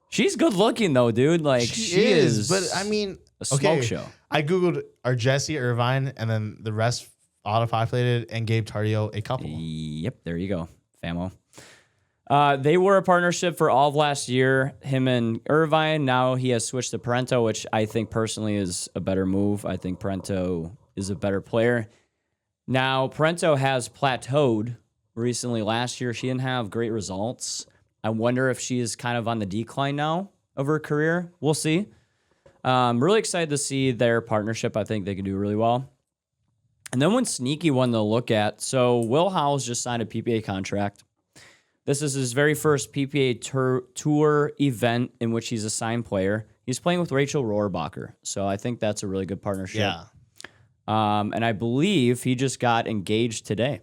She's good looking though, dude. Like she is. But I mean, a smoke show. I googled are Jesse Irvine and then the rest autopopulated and Gabe Tardio a couple. Yep, there you go, famo. They were a partnership for all of last year. Him and Irvine. Now he has switched to Parento, which I think personally is a better move. I think Parento is a better player. Now Parento has plateaued recently. Last year she didn't have great results. I wonder if she is kind of on the decline now of her career. We'll see. I'm really excited to see their partnership. I think they can do really well. And then one sneaky one to look at. So Will Howes just signed a PPA contract. This is his very first PPA tour event in which he's a signed player. He's playing with Rachel Rohrbacher. So I think that's a really good partnership. Yeah. And I believe he just got engaged today.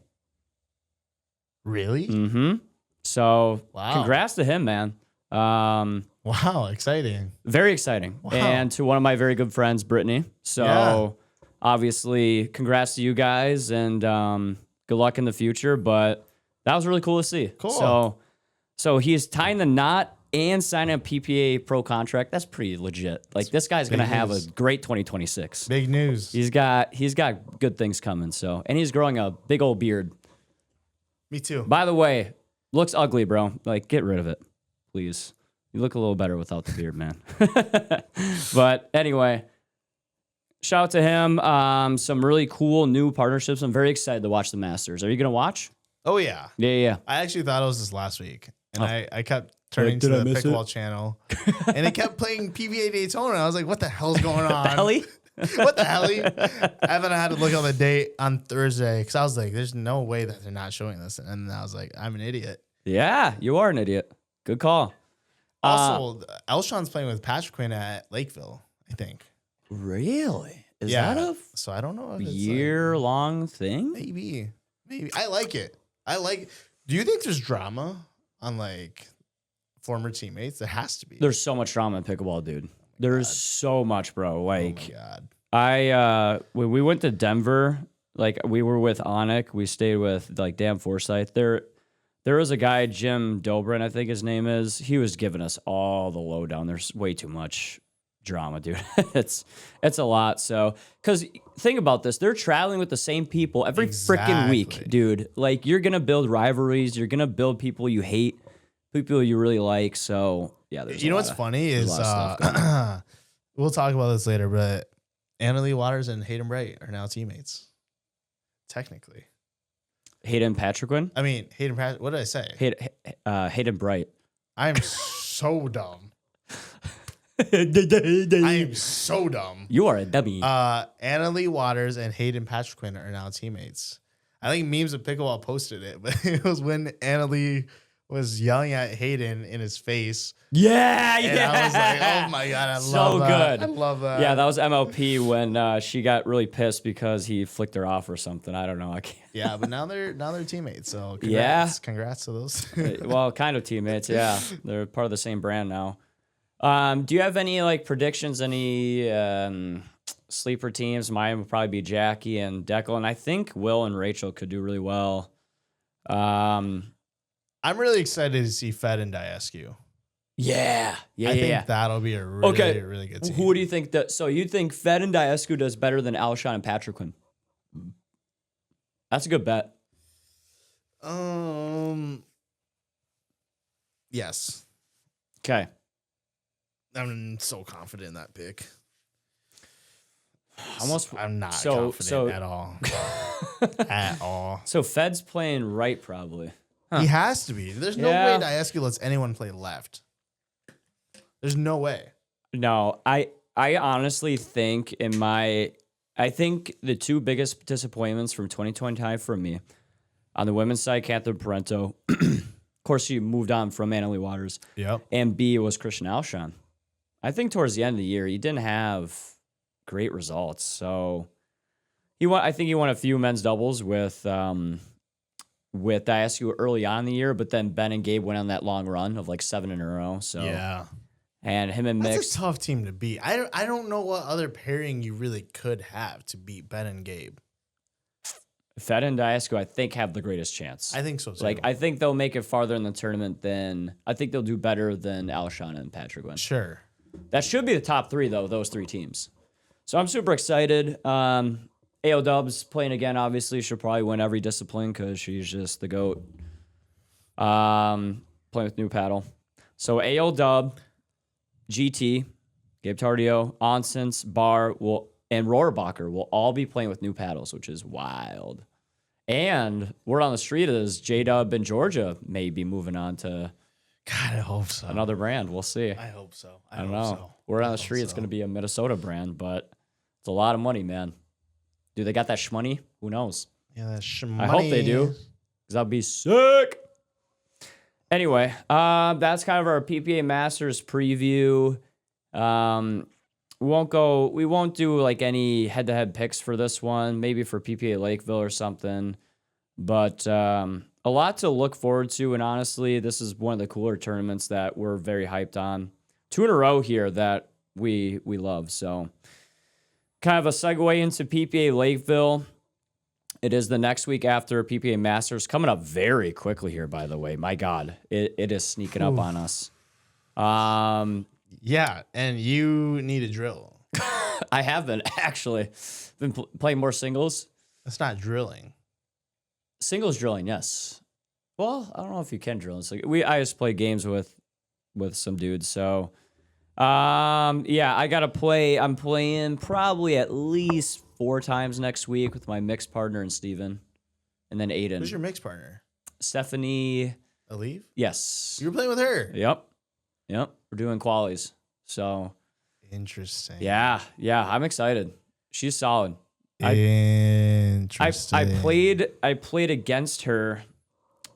Really? Mm-hmm. So congrats to him, man. Wow, exciting. Very exciting. Wow. And to one of my very good friends, Brittany. So obviously, congrats to you guys and good luck in the future. But that was really cool to see. Cool. So he is tying the knot and signing a PPA Pro contract. That's pretty legit. Like, this guy's going to have a great 2026. Big news. He's got good things coming. So, and he's growing a big old beard. Me too. By the way, looks ugly, bro. Like, get rid of it, please. You look a little better without the beard, man. But anyway, shout out to him. Some really cool new partnerships. I'm very excited to watch the Masters. Are you going to watch? Oh, yeah. Yeah. I actually thought it was this last week. And I kept turning to the Pickleball channel. And it kept playing PPA Daytona. I was like, what the hell's going on? What the hell? Evan had to look on the date on Thursday because I was like, there's no way that they're not showing this. And I was like, I'm an idiot. Yeah, you are an idiot. Good call. Also, Elshon's playing with Patrick Quinn at Lakeville, I think. Really? Is that a so I don't know if it's year-long thing? Maybe. I like it. Do you think there's drama on like former teammates? There has to be. There's so much drama in pickleball, dude. There's so much, bro. Like, oh my God. when we went to Denver, like we were with Onik, we stayed with like Dan Forsyth. There was a guy, Jim Dobrin, I think his name is. He was giving us all the lowdown. There's way too much drama, dude. It's a lot. So, because think about this, they're traveling with the same people every freaking week, dude. Like, you're gonna build rivalries. You're gonna build people you hate, people you really like. So yeah, there's. You know what's funny is we'll talk about this later, but Annalie Waters and Hayden Bright are now teammates. Technically, Hayden Patrick. I mean, Hayden Patrick. What did I say? Hayden Bright. I am so dumb. I am so dumb. You are a dummy. Annalie Waters and Hayden Patrick are now teammates. I think Memes of Pickleball posted it, but it was when Annalie was yelling at Hayden in his face. Yeah. And I was like, oh my God, I love that. I love that. Yeah, that was MLP when she got really pissed because he flicked her off or something. I don't know. I can't. Yeah, but now they're teammates. So congrats to those. Well, kind of teammates. Yeah, they're part of the same brand now. Do you have any like predictions? Any sleeper teams? Mine would probably be Jackie and Declan. I think Will and Rachel could do really well. I'm really excited to see Fed and Diescu. Yeah. I think that'll be a really good team. Who do you think that? So you think Fed and Diescu does better than Alshon and Patrick Quinn? That's a good bet. Yes. Okay. I'm so confident in that pick. I'm not confident at all. At all. So Fed's playing right, probably. Huh. He has to be. There's no way Diescu lets anyone play left. There's no way. No, I honestly think I think the two biggest disappointments from 2025 for me, on the women's side, Catherine Parento. Of course, she moved on from Annalie Waters. Yep. And B was Christian Alshon. I think towards the end of the year, he didn't have great results. So I think he won a few men's doubles with Diescu early on in the year, but then Ben and Gabe went on that long run of like 7 in a row. So yeah. And him and Mix. That's a tough team to beat. I don't know what other pairing you really could have to beat Ben and Gabe. Fed and Diescu, I think, have the greatest chance. I think so too. Like, I think they'll make it farther in the tournament than I think they'll do better than Alshon and Patrick Quinn. Sure. That should be the top three, though, those three teams. So I'm super excited. AO Dubs playing again, obviously. She'll probably win every discipline because she's just the GOAT. Playing with new paddle. So AO Dub, GT, Gabe Tardio, Onsens, Barr, and Rohrbacher will all be playing with new paddles, which is wild. And word on the street is J-Dub and Georgia may be moving on to God, I hope so. Another brand. We'll see. I hope so. I don't know. So. Word on the street, it's going to be a Minnesota brand, but it's a lot of money, man. Do they got that shmoney? Who knows? Yeah, that shmoney. I hope they do, because that'd be sick. Anyway, that's kind of our PPA Masters preview. We won't do like any head-to-head picks for this one, maybe for PPA Lakeville or something. But a lot to look forward to, and honestly, this is one of the cooler tournaments that we're very hyped on. 2 in a row here that we love. So kind of a segue into PPA Lakeville. It is the next week after PPA Masters, coming up very quickly here, by the way. My God, it is sneaking up on us. Yeah, and you need a drill. I have been, actually. Been playing more singles. That's not drilling. Singles drilling, yes. Well, I don't know if you can drill. It's like I just play games with some dudes. So, yeah, I gotta play. I'm playing probably at least 4 times next week with my mixed partner and Steven. And then Aiden. Who's your mixed partner? Stephanie. Aleve? Yes. You were playing with her? Yep. We're doing qualies. So. Interesting. Yeah. I'm excited. She's solid. Interesting. I played against her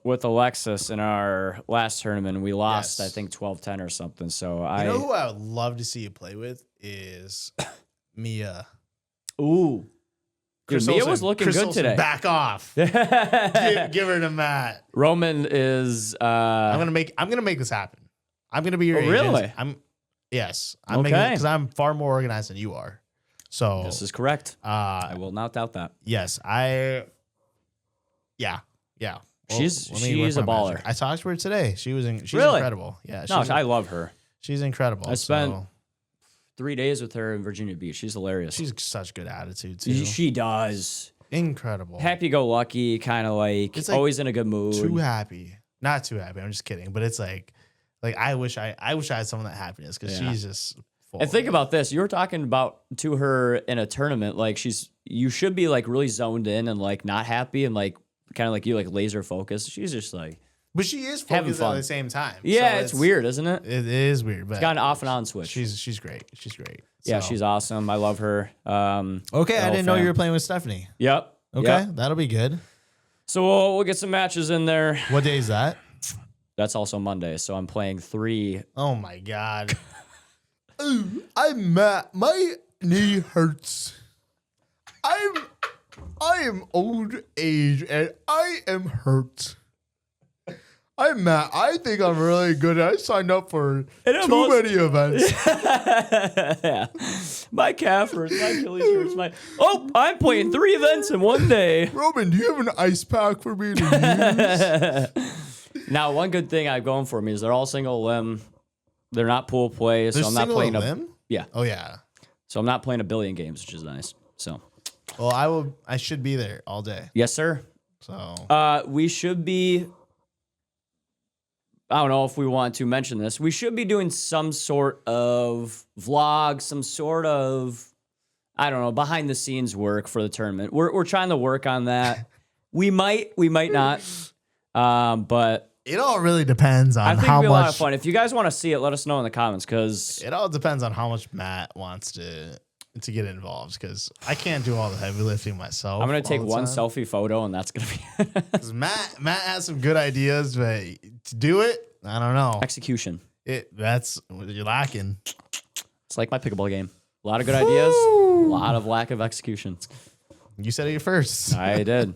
with Alexis in our last tournament. We lost, I think, 12-10 or something. So you know who I would love to see you play with is Mia. Ooh. Dude, Mia was looking Chris good Olsen, today. back off. give her to Matt. Roman is I'm gonna make this happen. I'm gonna be your agent. Really? Yes. I'm making it because I'm far more organized than you are. So this is correct. I will not doubt that. Yes. Yeah. Well, she's a baller. Magic. I talked to her today. She's really? Incredible. Yeah. I love her. She's incredible. I spent 3 days with her in Virginia Beach. She's hilarious. She's such good attitude too. She does. Incredible. Happy-go-lucky, kind of like always in a good mood. Too happy. Not too happy. I'm just kidding. But it's like I wish I had some of that happiness because she's just full. And think about this. You were talking about to her in a tournament. Like you should be like really zoned in and like not happy and like kind of like you like laser focused. She's just like. But she is focused at the same time. Yeah, so it's weird, isn't it? It is weird. But it's got an off and on switch. She's great. She's great. Yeah, she's awesome. I love her. Okay, I didn't know you were playing with Stephanie. Yep. Okay, that'll be good. So we'll get some matches in there. What day is that? That's also Monday. So I'm playing 3. Oh my God. Ooh, I'm Matt. My knee hurts. I am old age and I am hurt. I'm Matt. I think I'm really good. I signed up for too many events. Yeah. My calf hurts. My Achilles hurts. I'm playing 3 events in one day. Roman, do you have an ice pack for me to use? Now, one good thing I've going for me is they're all single limb. They're not pool play, so I'm not playing limb? Yeah. Oh yeah. So I'm not playing a billion games, which is nice. So. Well, I should be there all day. Yes, sir. So. We should be. I don't know if we want to mention this. We should be doing some sort of vlog, some sort of, I don't know, behind the scenes work for the tournament. We're trying to work on that. We might not. But it all really depends on I think how it'll be a much. lot of fun. If you guys want to see it, let us know in the comments because it all depends on how much Matt wants to get involved because I can't do all the heavy lifting myself. I'm gonna take one selfie photo and that's gonna be because Matt has some good ideas, but to do it, I don't know. Execution. That's what you're lacking. It's like my pickleball game. A lot of good ideas, a lot of lack of execution. You said it first. I did.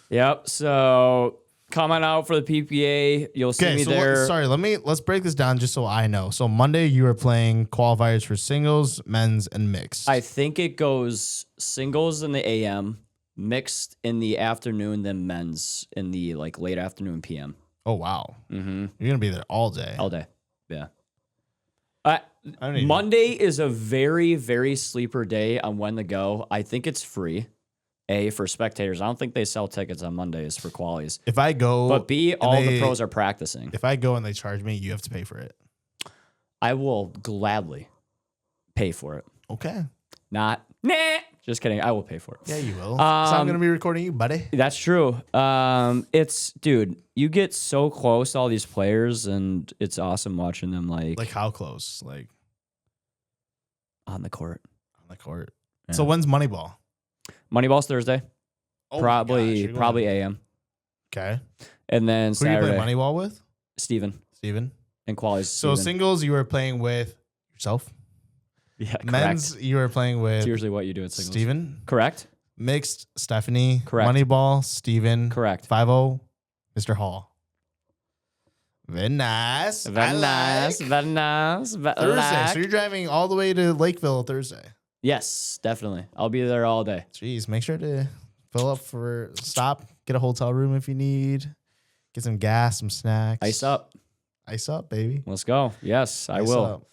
Yep. So comment out for the PPA. You'll see me there. Let's break this down just so I know. So Monday you are playing qualifiers for singles, men's, and mixed. I think it goes singles in the AM, mixed in the afternoon, then men's in the like late afternoon PM. Oh wow. Mm-hmm. You're gonna be there all day. All day. Yeah. Monday is a very, very sleeper day on when to go. I think it's free. A, for spectators. I don't think they sell tickets on Mondays for qualies. If I go, but B, all the pros are practicing. If I go and they charge me, you have to pay for it. I will gladly pay for it. Okay. Nah. Just kidding. I will pay for it. Yeah, you will. So I'm going to be recording you, buddy. That's true. Dude, you get so close to all these players and it's awesome watching them like how close? Like on the court. On the court. Yeah. So when's Moneyball? Moneyball's Thursday. Oh probably AM. Okay. And then Saturday. Who are you playing Moneyball with? Steven. And qualies. So singles, you were playing with yourself. Yeah, correct. Men's, you are playing with It's usually what you do at singles. Steven. Correct. Mixed, Stephanie. Correct. Moneyball, Steven. Correct. 5-0, Mr. Hall. Very nice. Very nice. Very nice. Thursday. So you're driving all the way to Lakeville Thursday. Yes, definitely. I'll be there all day. Jeez, make sure to fill up stop, get a hotel room if you need, get some gas, some snacks. Ice up. Ice up, baby. Let's go. Yes, I Ice will. up.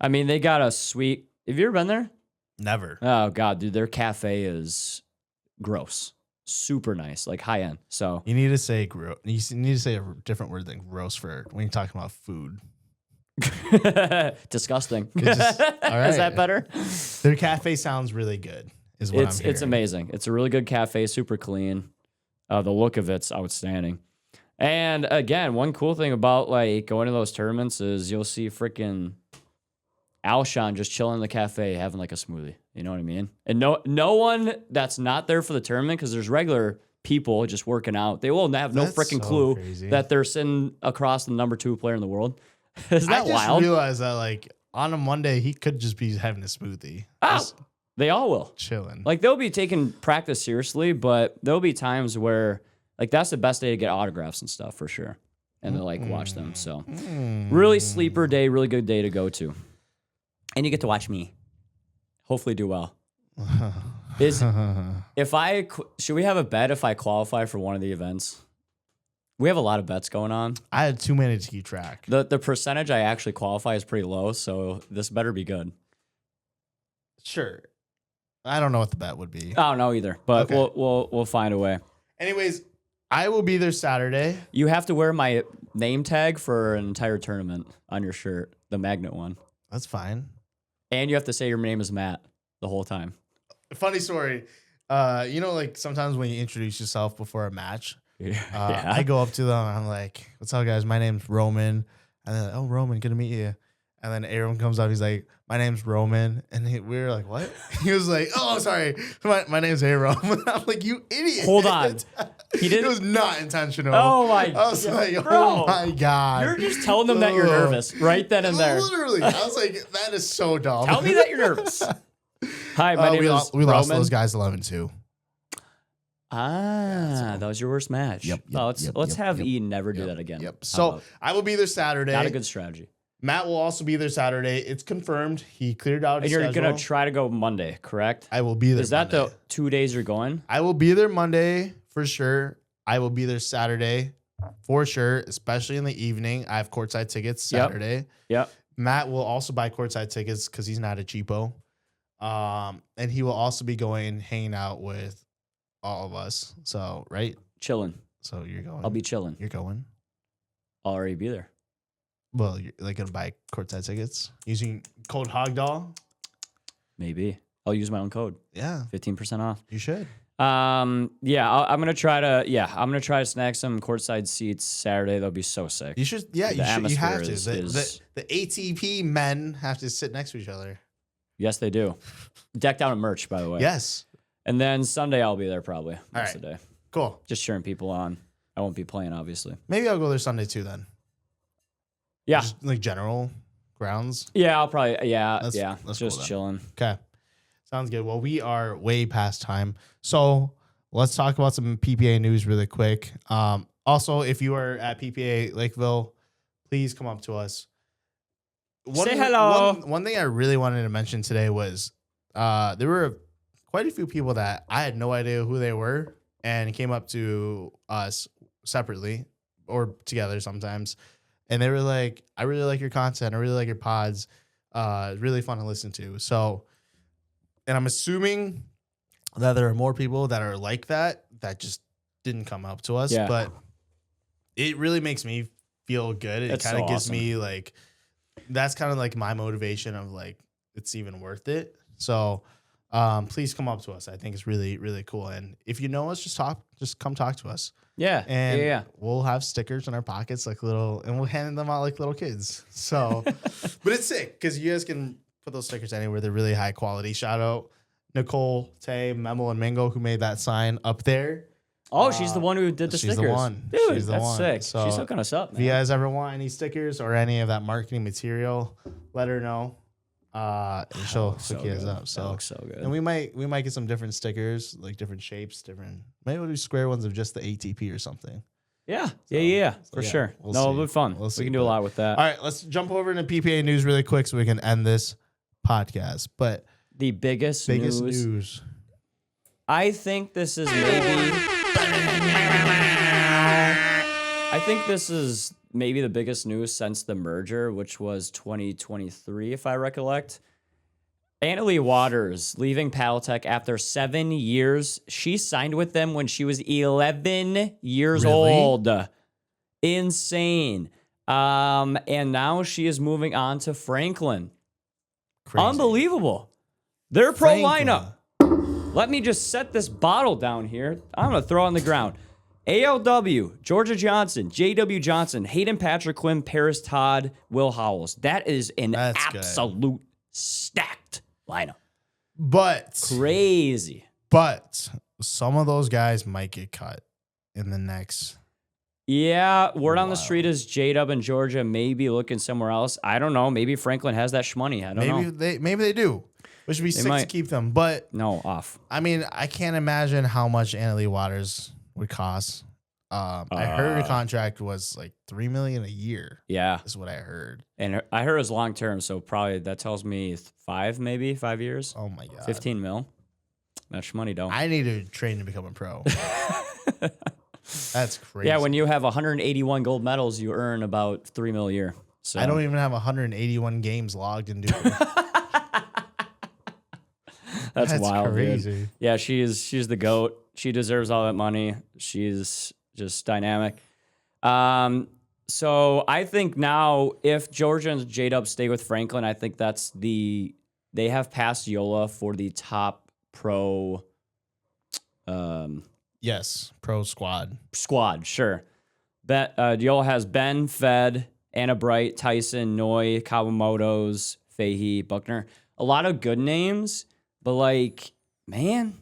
I mean, they got a sweet. Have you ever been there? Never. Oh God, dude, their cafe is gross. Super nice, like high end. So You need to say You need to say a different word than gross for when you're talking about food. disgusting. All right. Is that better? Their cafe sounds really good. Is what I'm hearing. It's amazing. It's a really good cafe, super clean. The look of it's outstanding. And again, one cool thing about like going to those tournaments is you'll see freaking Alshon just chilling in the cafe having like a smoothie. You know what I mean? And no one that's not there for the tournament, because there's regular people just working out. They will have no freaking clue that they're sitting across the number 2 player in the world. Isn't that wild? I just realized that like on a Monday he could just be having a smoothie. Oh, they all will. Chilling. Like they'll be taking practice seriously, but there'll be times where like that's the best day to get autographs and stuff for sure. And to like watch them. So really sleeper day, really good day to go to. And you get to watch me hopefully do well. Should we have a bet if I qualify for one of the events? We have a lot of bets going on. I had too many to keep track. The percentage I actually qualify is pretty low, so this better be good. Sure. I don't know what the bet would be. I don't know either, but Okay. we'll find a way. Anyways, I will be there Saturday. You have to wear my name tag for an entire tournament on your shirt, the magnet one. That's fine. And you have to say your name is Matt the whole time. Funny story. Like sometimes when you introduce yourself before a match, I go up to them and I'm like, "What's up, guys? My name's Roman." And then, "Oh, Roman, good to meet you." And then Aaron comes up. He's like, "My name's Roman." And we were like, "What?" He was like, "Oh, sorry. My name's Aaron." I'm like, "You idiot." Hold on. He didn't. It was not intentional. Oh, my I was like, bro. "Oh, my God." You're just telling them that you're nervous right then and there. Literally. I was like, that is so dumb. Tell me that you're nervous. Hi, my name is we lost Roman. those guys 11-2. That was your worst match. Yep, Let's have E never do that again. Yep. How So about- I will be there Saturday. not a good strategy. Matt will also be there Saturday. It's confirmed. He cleared out And his you're schedule. gonna try to go Monday, correct? I will be there. Is that Monday. the 2 days you're going? I will be there Monday for sure. I will be there Saturday for sure, especially in the evening. I have courtside tickets Saturday. Yep. Matt will also buy courtside tickets because he's not a cheapo. And he will also be hanging out with all of us. So, right? Chilling. So you're going. I'll be chilling. You're going. I'll already be there. Well, you're like gonna buy courtside tickets using code Hogdoll. Maybe. I'll use my own code. Yeah, 15% off. you should. I'm gonna try to snag some courtside seats Saturday. That'll be so sick. You should. Yeah, The you should. You have atmosphere to. is- The ATP men have to sit next to each other. Yes, they do. Decked out in merch, by the way. Yes. And then Sunday I'll be there probably most of the day. Cool. Just cheering people on. I won't be playing, obviously. Maybe I'll go there Sunday too. Then. Yeah. Just like general grounds. Yeah, I'll probably. That's Just cool then. chilling. Okay. Sounds good. Well, we are way past time. So let's talk about some PPA news really quick. Also, if you are at PPA Lakeville, please come up to us. Say hello. One thing I really wanted to mention today was there were quite a few people that I had no idea who they were and came up to us separately or together sometimes. And they were like, "I really like your content. I really like your pods. Really fun to listen to." So, and I'm assuming that there are more people that are like that just didn't come up to us. Yeah. But it really makes me feel good. It That's kind of so gives awesome. me like, that's kind of like my motivation of like, it's even worth it. So please come up to us. I think it's really, really cool. And if you know us, just come talk to us. Yeah. And yeah. we'll have stickers in our pockets, and we'll hand them out like little kids. So, but it's sick because you guys can put those stickers anywhere. They're really high quality. Shout out Nicole, Tay, Memo, and Mingo who made that sign up there. Oh, she's the one who did the she's stickers. the one. Dude, She's the that's one. sick. So, she's hooking us up, man. If you guys ever want any stickers or any of that marketing material, let her know. And she'll key us good. up. So That looks so good. And we might get some different stickers, like different shapes, maybe we'll do square ones of just the ATP or something. Yeah, for yeah, sure. we'll It'll see. be fun. We'll see, We can do a lot with that. All right, let's jump over into PPA news really quick so we can end this podcast. But The biggest news. I think this is maybe the biggest news since the merger, which was 2023, if I recollect. Annalie Waters leaving Paddletech after 7 years. She signed with them when she was 11 years old. Insane. And now she is moving on to Franklin. Crazy. Unbelievable. Their pro lineup. Let me just set this bottle down here. I'm going to throw it on the ground. ALW, Georgia Johnson, JW Johnson, Hayden Patrick Quinn, Paris Todd, Will Howells. That is an absolute stacked lineup. But crazy. But some of those guys might get cut in the next. Yeah, word on the street is J-Dub and Georgia may be looking somewhere else. I don't know. Maybe Franklin has that shmoney. I don't know. Maybe they do. Which would be sick to keep them. But no, off. I mean, I can't imagine how much Annalie Waters would cost. I heard her contract was like $3 million a year. Yeah, is what I heard. And I heard it was long term, so probably that tells me 5 years. Oh my god, 15 mil. That's money, though. I need to train to become a pro. That's crazy. Yeah, when you have 181 gold medals, you earn about $3 million a year. So I don't even have 181 games logged in DUPR. That's wild, crazy. Dude. Yeah, she's the GOAT. She deserves all that money. She's just dynamic. So I think now if Georgia and J-Dub stay with Franklin, I think they have passed Yola for the top pro. Yes, pro squad. Sure. Yola has Ben, Fed, Anna Bright, Tyson, Noy, Kawamoto's, Fahey, Buckner. A lot of good names, but like, man,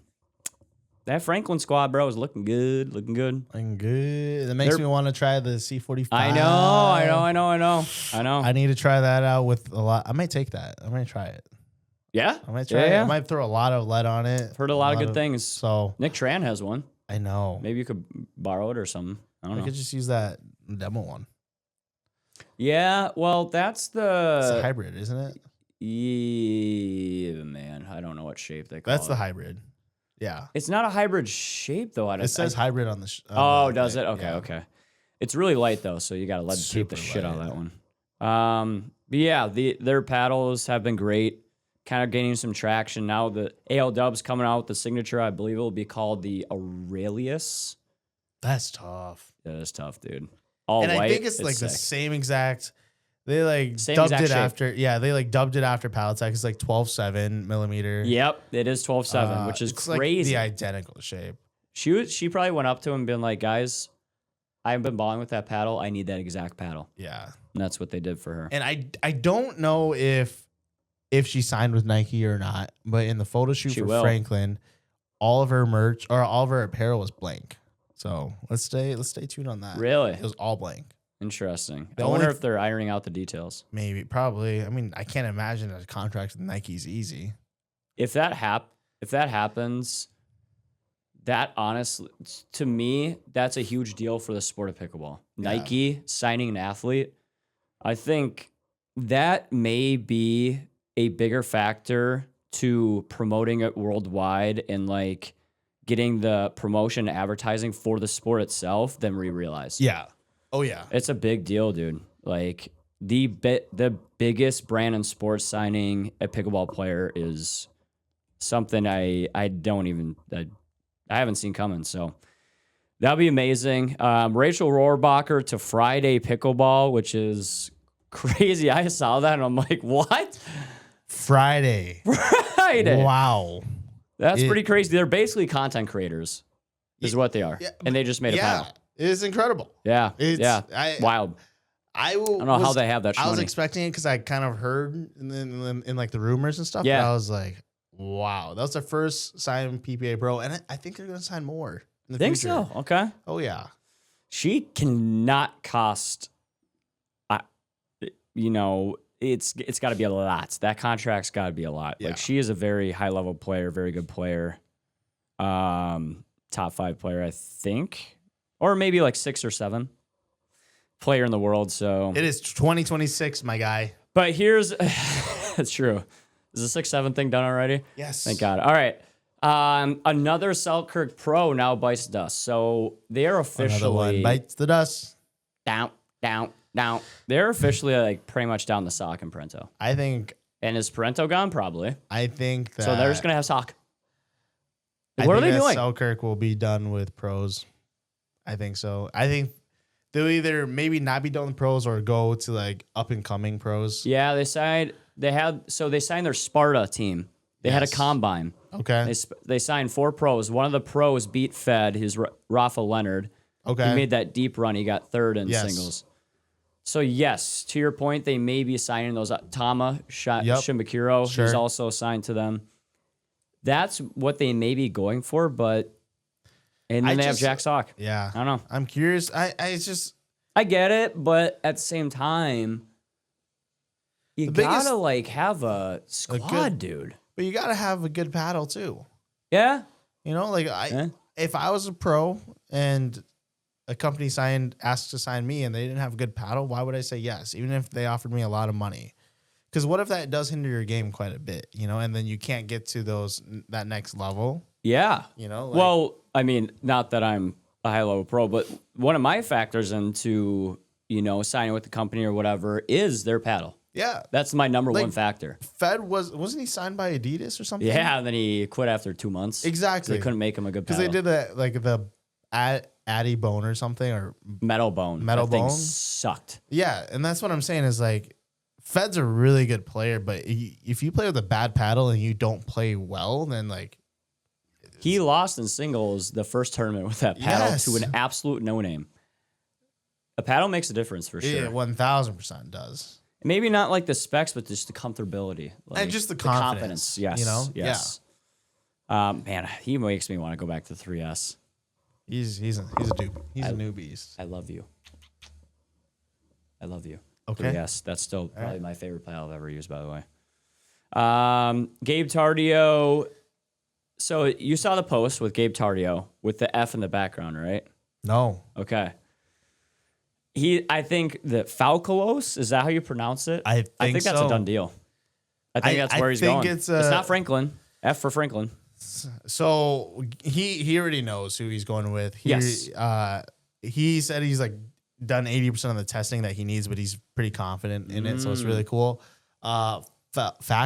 that Franklin squad, bro, is looking good. Looking good. That makes me want to try the C45. I know. I need to try that out with a lot. I might take that. I might try it. Yeah? I might try it. I might throw a lot of lead on it. Heard a lot of good things. So Nick Tran has one. I know. Maybe you could borrow it or something. I don't know. I could just use that demo one. Yeah, well, that's It's a hybrid, isn't it? Yeah, man. I don't know what shape they call it. That's the hybrid. Yeah. It's not a hybrid shape, though. It says hybrid on the... does it? Okay. It's really light, though, so you got to lead tape the shit out of that one. But yeah, their paddles have been great. Kind of gaining some traction. Now the AL Dub's coming out with the signature. I believe it will be called the Aurelius. That's tough. That is tough, dude. All white. I think it's like sick. the same exact... They like same dubbed exact it shape. after... Yeah, they like dubbed it after Paddletech. It's like 12.7 millimeter. Yep, it is 12.7, which is crazy. Like the identical shape. She probably went up to him and been like, guys, I've been balling with that paddle. I need that exact paddle. Yeah. And that's what they did for her. And I don't know if she signed with Nike or not, but in the photo shoot for Franklin, all of her merch or all of her apparel was blank. So let's stay tuned on that. Really? It was all blank. Interesting. I wonder if they're ironing out the details. Maybe, probably. I mean, I can't imagine a contract with Nike's easy. If that happens, that honestly, to me, that's a huge deal for the sport of pickleball. Yeah. Nike signing an athlete, I think that may be a bigger factor to promoting it worldwide and like getting the promotion and advertising for the sport itself than we realize. Yeah. Oh yeah. It's a big deal, dude. Like the biggest brand in sports signing a pickleball player is something I haven't seen coming. So that'll be amazing. Rachel Rohrbacher to Friday Pickleball, which is crazy. I saw that and I'm like, what? Friday. Wow. That's pretty crazy. They're basically content creators is what they are. Yeah, and they just made a paddle. It's incredible. Yeah. Wild. I don't know how they have that. I was expecting it because I kind of heard in like the rumors and stuff. Yeah. But I was like, wow. That was their first sign PPA Pro. And I think they're going to sign more in the future. Think so? Okay. Oh, yeah. She cannot cost, it's got to be a lot. That contract's got to be a lot. Yeah. Like she is a very high level player, very good player. Top 5 player, I think, or maybe like 6 or 7 player in the world. So it is 2026, my guy. But here's that's true. Is the 6-7 thing done already? Yes. Thank God. All right. Another Selkirk pro now bites dust. So they are officially Another one bites the dust. Down. They're officially like pretty much down the sock in Parento. I think. And is Parento gone? Probably. I think that. So they're just gonna have sock. What are they doing? Selkirk will be done with pros. I think so. I think they'll either maybe not be done with pros or go to like up and coming pros. Yeah, they signed their Sparta team. They had a combine. Okay. They signed 4 pros. One of the pros beat Fed, his Rafa Leonard. Okay. He made that deep run. He got 3rd in singles. So yes, to your point, they may be signing those Tama Shimakiro. Sure. He's also signed to them. That's what they may be going for, but and then they have Jack Sock. Yeah. I don't know. I'm curious. I get it, but at the same time, you gotta like have a squad, dude. But you gotta have a good paddle too. Yeah. You know, like if I was a pro and a company asked to sign me and they didn't have a good paddle, why would I say yes? Even if they offered me a lot of money. Because what if that does hinder your game quite a bit, you know, and then you can't get to that next level? Yeah. You know? Well, I mean, not that I'm a high-level pro, but one of my factors into, you know, signing with the company or whatever is their paddle. Yeah. That's my number one factor. Fed wasn't he signed by Adidas or something? Yeah, and then he quit after 2 months. Exactly. They couldn't make him a good paddle. Because they did that, like the Addy Bone or something, or Metal Bone. Metal that thing Bone sucked. Yeah, and that's what I'm saying is like, Fed's a really good player, but if you play with a bad paddle and you don't play well, then like he lost in singles the first tournament with that paddle to an absolute no-name. A paddle makes a difference for sure. Yeah, 1,000% does. Maybe not like the specs, but just the comfortability, like, and just the confidence. Yes, you know. Yes. Yeah. Man, he makes me want to go back to 3S. He's a dude. He's a new beast. I love you. Okay. Yes, that's still probably my favorite paddle I've ever used, by the way. Gabe Tardio. So you saw the post with Gabe Tardio with the F in the background, right? No. Okay. I think that Falcolos, is that how you pronounce it? I think that's a done deal. I think that's where he's going. It's not Franklin. F for Franklin. So he already knows who he's going with. He said he's like done 80% of the testing that he needs, but he's pretty confident in it, so it's really cool. Fakelos.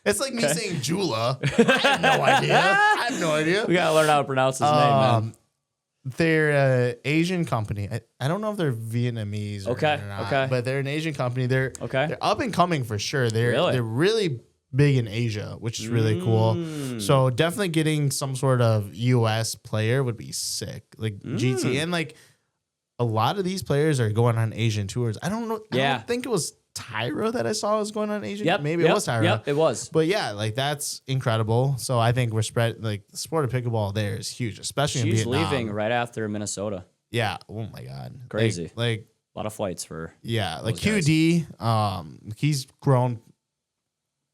It's like me saying Jula. I have no idea. We gotta learn how to pronounce his name, man. They're an Asian company. I don't know if they're Vietnamese or not, but they're an Asian company. They're up and coming for sure. They're really big in Asia, which is really cool. So definitely getting some sort of US player would be sick. Like GT, and like a lot of these players are going on Asian tours. I don't know. I don't think it was Tyra that I saw was going on Asian. Maybe it was Tyra. Yep, it was. But yeah, like that's incredible. So I think the sport of pickleball there is huge, especially in Vietnam. She's leaving right after Minnesota. Yeah. Oh my God. Crazy. Like a lot of flights for. Yeah. Like QD, he's grown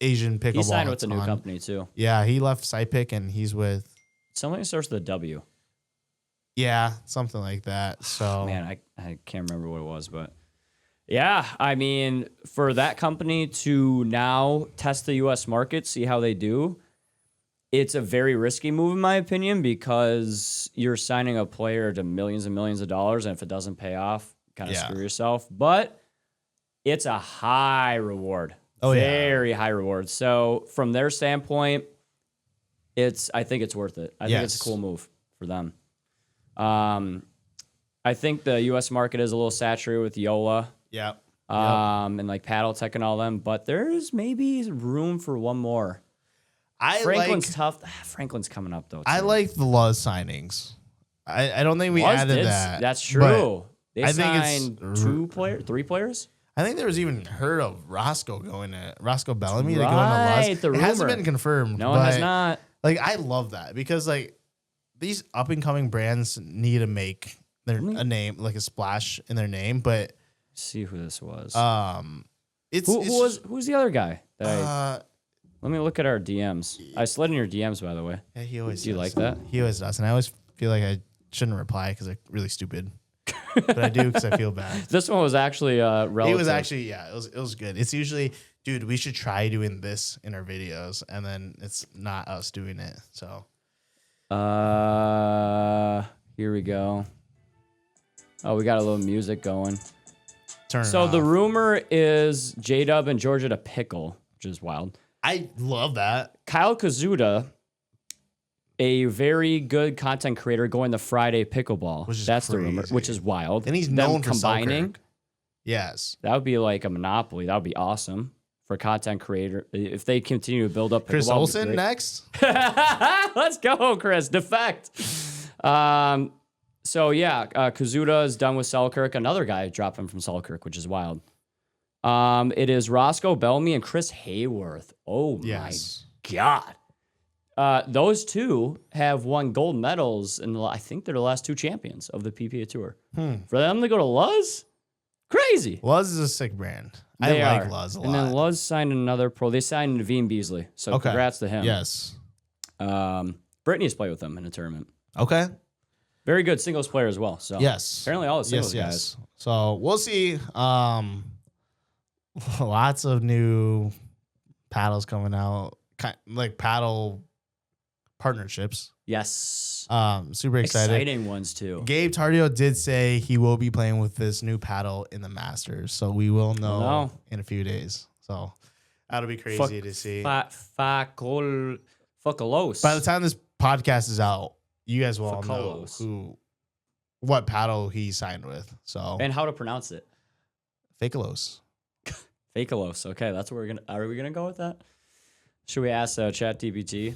Asian pickleball. He signed with a new company too. Yeah. He left SciPick and he's with. Something starts with a W. Yeah. Something like that. So. Man, I can't remember what it was, but. Yeah, I mean, for that company to now test the U.S. market, see how they do, it's a very risky move, in my opinion, because you're signing a player to millions and millions of dollars, and if it doesn't pay off, kind of screw yourself. But it's a high reward, very high reward. So from their standpoint, I think it's worth it. I think it's a cool move for them. I think the U.S. market is a little saturated with Yola. Yeah. And like Paddle Tech and all them, but there's maybe room for one more. Franklin's tough. Franklin's coming up though. I like the Luz signings. I don't think we added that. That's true. They signed it's 3 players. I think there was even heard of Roscoe Bellamy to go Right, into Luz. the It hasn't rumor. been confirmed. No, it has not. Like I love that because like these up and coming brands need to make a name, like a splash in their name. But see who this was. Who's the other guy? Let me look at our DMs. I slid in your DMs, by the way. Yeah, he always. Do you like that? He always does, and I always feel like I shouldn't reply because I'm really stupid. But I do because I feel bad. This one was actually relative. It was actually, it was good. It's usually, dude, we should try doing this in our videos, and then it's not us doing it. So, here we go. Oh, we got a little music going. So the rumor is J-Dub and Georgia to pickle, which is wild. I love that. Kyle Kazuda, a very good content creator, going to Friday Pickleball. That's crazy. The rumor, which is wild. And he's known for combining. Selkirk. Yes. That would be like a monopoly. That would be awesome for content creator. If they continue to build up Pickleball. Chris Olsen next? Let's go, Chris. Defect. So, yeah, Kazuda is done with Selkirk. Another guy dropped him from Selkirk, which is wild. It is Roscoe Bellamy and Chris Hayworth. Oh, my God. Those two have won gold medals, and I think they're the last two champions of the PPA Tour. For them to go to Luz, crazy. Luz is a sick brand. I like Luz a lot. And then Luz signed another pro. They signed Naveen Beasley, so congrats to him. Yes. Brittany's played with them in a tournament. Okay. Very good singles player as well. So yes, apparently all the singles guys. So we'll see. Lots of new paddles coming out, like paddle partnerships. Yes. Super excited. Exciting ones too. Gabe Tardio did say he will be playing with this new paddle in the Masters, so we will know in a few days. So that'll be crazy to see. Facalos. By the time this podcast is out, you guys will all know what paddle he signed with. So and how to pronounce it. Facalos. Facalos. Okay, that's where are we gonna go with that? Should we ask ChatGPT?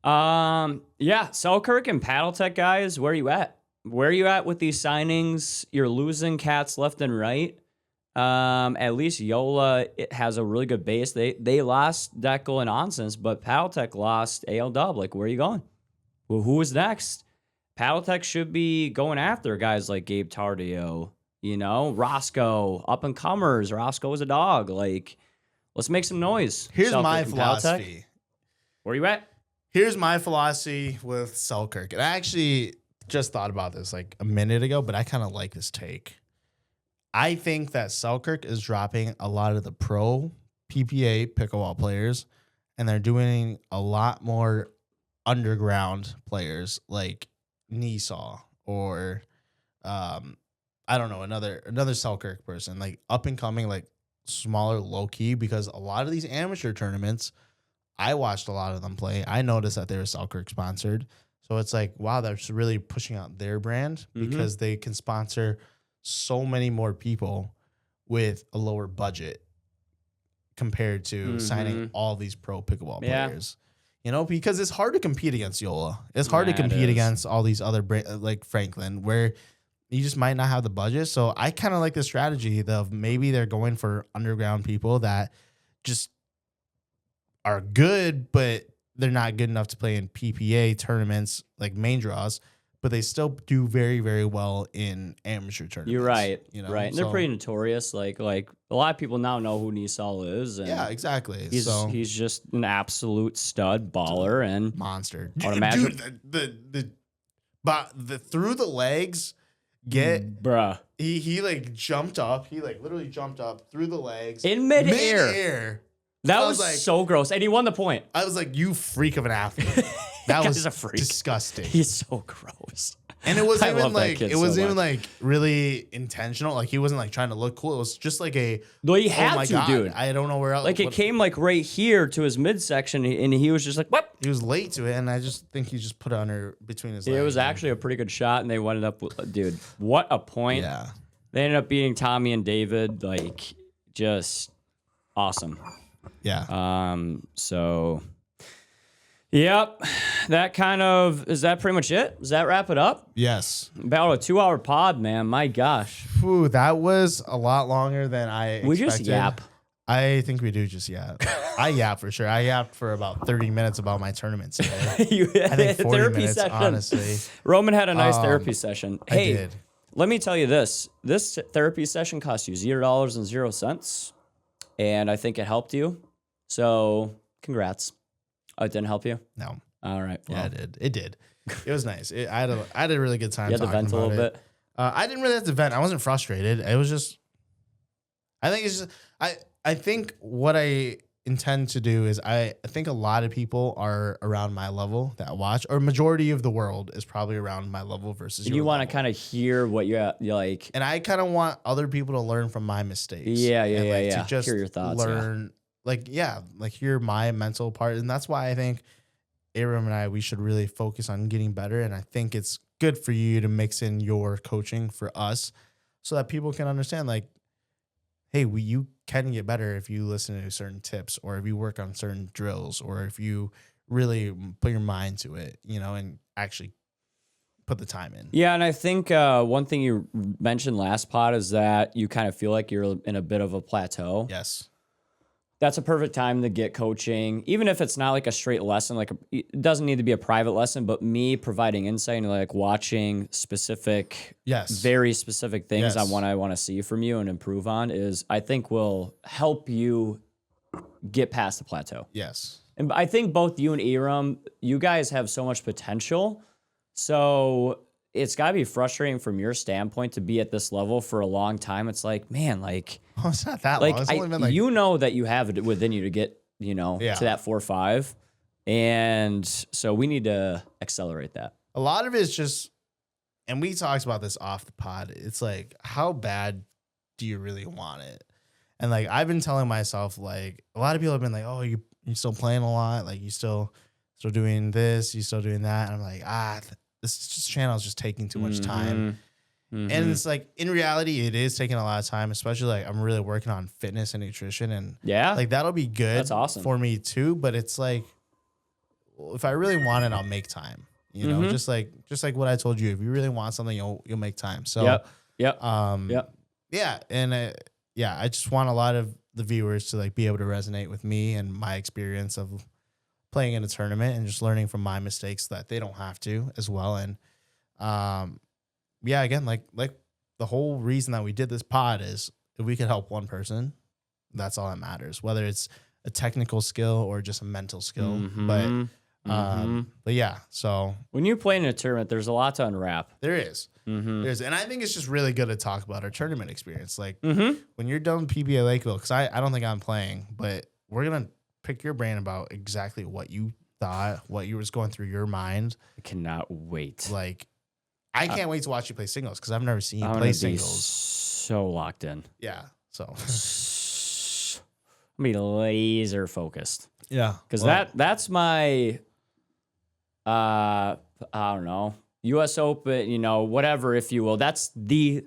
Yeah, Selkirk and Paddletech guys, where are you at? Where are you at with these signings? You're losing cats left and right. At least Yola has a really good base. They lost Deckel and Onsens, but Paddletech lost AL Dub. Like, where are you going? Well, who is next? Paddletech should be going after guys like Gabe Tardio, Roscoe, up and comers. Roscoe is a dog. Like, let's make some noise. Here's Selkirk my philosophy. Where are you at? Here's my philosophy with Selkirk. And I actually just thought about this like a minute ago, but I kind of like this take. I think that Selkirk is dropping a lot of the pro PPA pickleball players, and they're doing a lot more underground players like Neesaw or I don't know, another Selkirk person, like up and coming, like smaller, low key, because a lot of these amateur tournaments, I watched a lot of them play. I noticed that they were Selkirk sponsored. So it's like, wow, they're really pushing out their brand because they can sponsor so many more people with a lower budget compared to signing all these pro pickleball players. Because it's hard to compete against Yola. It's hard to compete against all these other like Franklin, where you just might not have the budget. So I kind of like the strategy of maybe they're going for underground people that just are good, but they're not good enough to play in PPA tournaments like main draws, but they still do very, very well in amateur tournaments. You're right. Right. And they're pretty notorious. Like a lot of people now know who Neesaw is. And yeah, exactly. He's just an absolute stud baller and monster. Dude, the through the legs bruh. He like jumped up. He like literally jumped up through the legs in midair. That was like, so gross. And he won the point. I was like, you freak of an athlete. That was a freak. Disgusting. He's so gross. And it wasn't even like really intentional. Like he wasn't like trying to look cool. It was just like he had to, dude. I don't know where else. Like it came like right here to his midsection, and he was just like, what? He was late to it, and I just think he just put it under between his legs. It was actually a pretty good shot, and they ended up with, dude, what a point. Yeah. They ended up beating Tommy and David, like just awesome. Yeah. So, yep. Is that pretty much it? Does that wrap it up? Yes. About a 2-hour pod, man. My gosh. That was a lot longer than I expected. We just yap. I think we do just yap. I yap for sure. I yapped for about 30 minutes about my tournaments today. I think 40 minutes, honestly. Roman had a nice therapy session. Hey, I did. Let me tell you this. This therapy session cost you $0.00, and I think it helped you. So congrats. Oh, it didn't help you? No. All right. Well. Yeah, it did. It did. It was nice. I had a really good time. You had to vent a little bit? I didn't really have to vent. I wasn't frustrated. It was just, I think it's just, I think what I intend to do is I think a lot of people are around my level that watch, or majority of the world is probably around my level versus your you want level. to kind of hear what you're like. And I kind of want other people to learn from my mistakes. Yeah. To just hear your thoughts. learn, hear my mental part. And that's why I think Aram and we should really focus on getting better. And I think it's good for you to mix in your coaching for us so that people can understand, like, hey, you can get better if you listen to certain tips, or if you work on certain drills, or if you really put your mind to it, and actually put the time in. Yeah, and I think one thing you mentioned last pod is that you kind of feel like you're in a bit of a plateau. Yes. That's a perfect time to get coaching, even if it's not like a straight lesson. Like it doesn't need to be a private lesson, but me providing insight and like watching specific, very specific things on what I want to see from you and improve on is, I think, will help you get past the plateau. Yes. And I think both you and Aram, you guys have so much potential. So it's got to be frustrating from your standpoint to be at this level for a long time. It's like, man, like, oh, it's not that long. It's only been like, you know that you have it within you to get, to that 4.5. And so we need to accelerate that. A lot of it is just, and we talked about this off the pod. It's like, how bad do you really want it? And like, I've been telling myself, like, a lot of people have been like, oh, you're still playing a lot. Like, you still doing this, you still doing that. And I'm like, this channel is just taking too much time. Mm-hmm. And it's like, in reality, it is taking a lot of time, especially like I'm really working on fitness and nutrition, and like that'll be good. That's awesome for me too. But it's like, well, if I really want it, I'll make time, just like what I told you, if you really want something, you'll make time. So, yeah. And I just want a lot of the viewers to like be able to resonate with me and my experience of playing in a tournament and just learning from my mistakes so that they don't have to as well. And, again, like the whole reason that we did this pod is if we could help one person, that's all that matters, whether it's a technical skill or just a mental skill. Mm-hmm. But yeah, so when you play in a tournament, there's a lot to unwrap. There is. Mm-hmm. There's, and I think it's just really good to talk about our tournament experience. Like when you're done with PPA Lakeville, because I don't think I'm playing, but we're going to pick your brain about exactly what you thought, what you was going through your mind. I cannot wait. Like, I can't wait to watch you play singles because I've never seen you play singles. So locked in. Yeah. So I'm gonna be laser focused. Yeah. Because that's my I don't know, US Open, whatever, if you will. That's the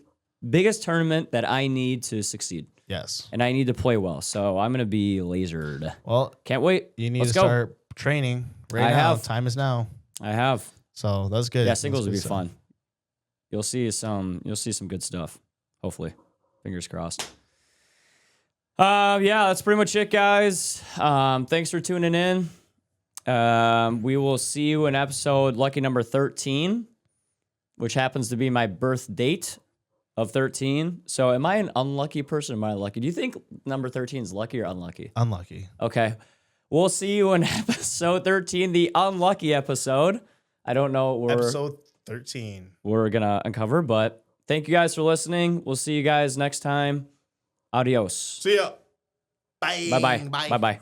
biggest tournament that I need to succeed. Yes. And I need to play well. So I'm going to be lasered. Well, can't wait. You need to start training right now. Time is now. I have. So that's good. Yeah, singles would be fun. You'll see some good stuff. Hopefully. Fingers crossed. That's pretty much it, guys. Thanks for tuning in. We will see you in episode lucky number 13, which happens to be my birth date of 13. So am I an unlucky person or am I lucky? Do you think number 13 is lucky or unlucky? Unlucky. Okay. We'll see you in episode 13, the unlucky episode. I don't know what episode 13 we're going to uncover, but thank you guys for listening. We'll see you guys next time. Adios. See ya. Bye. Bye-bye. Bye-bye.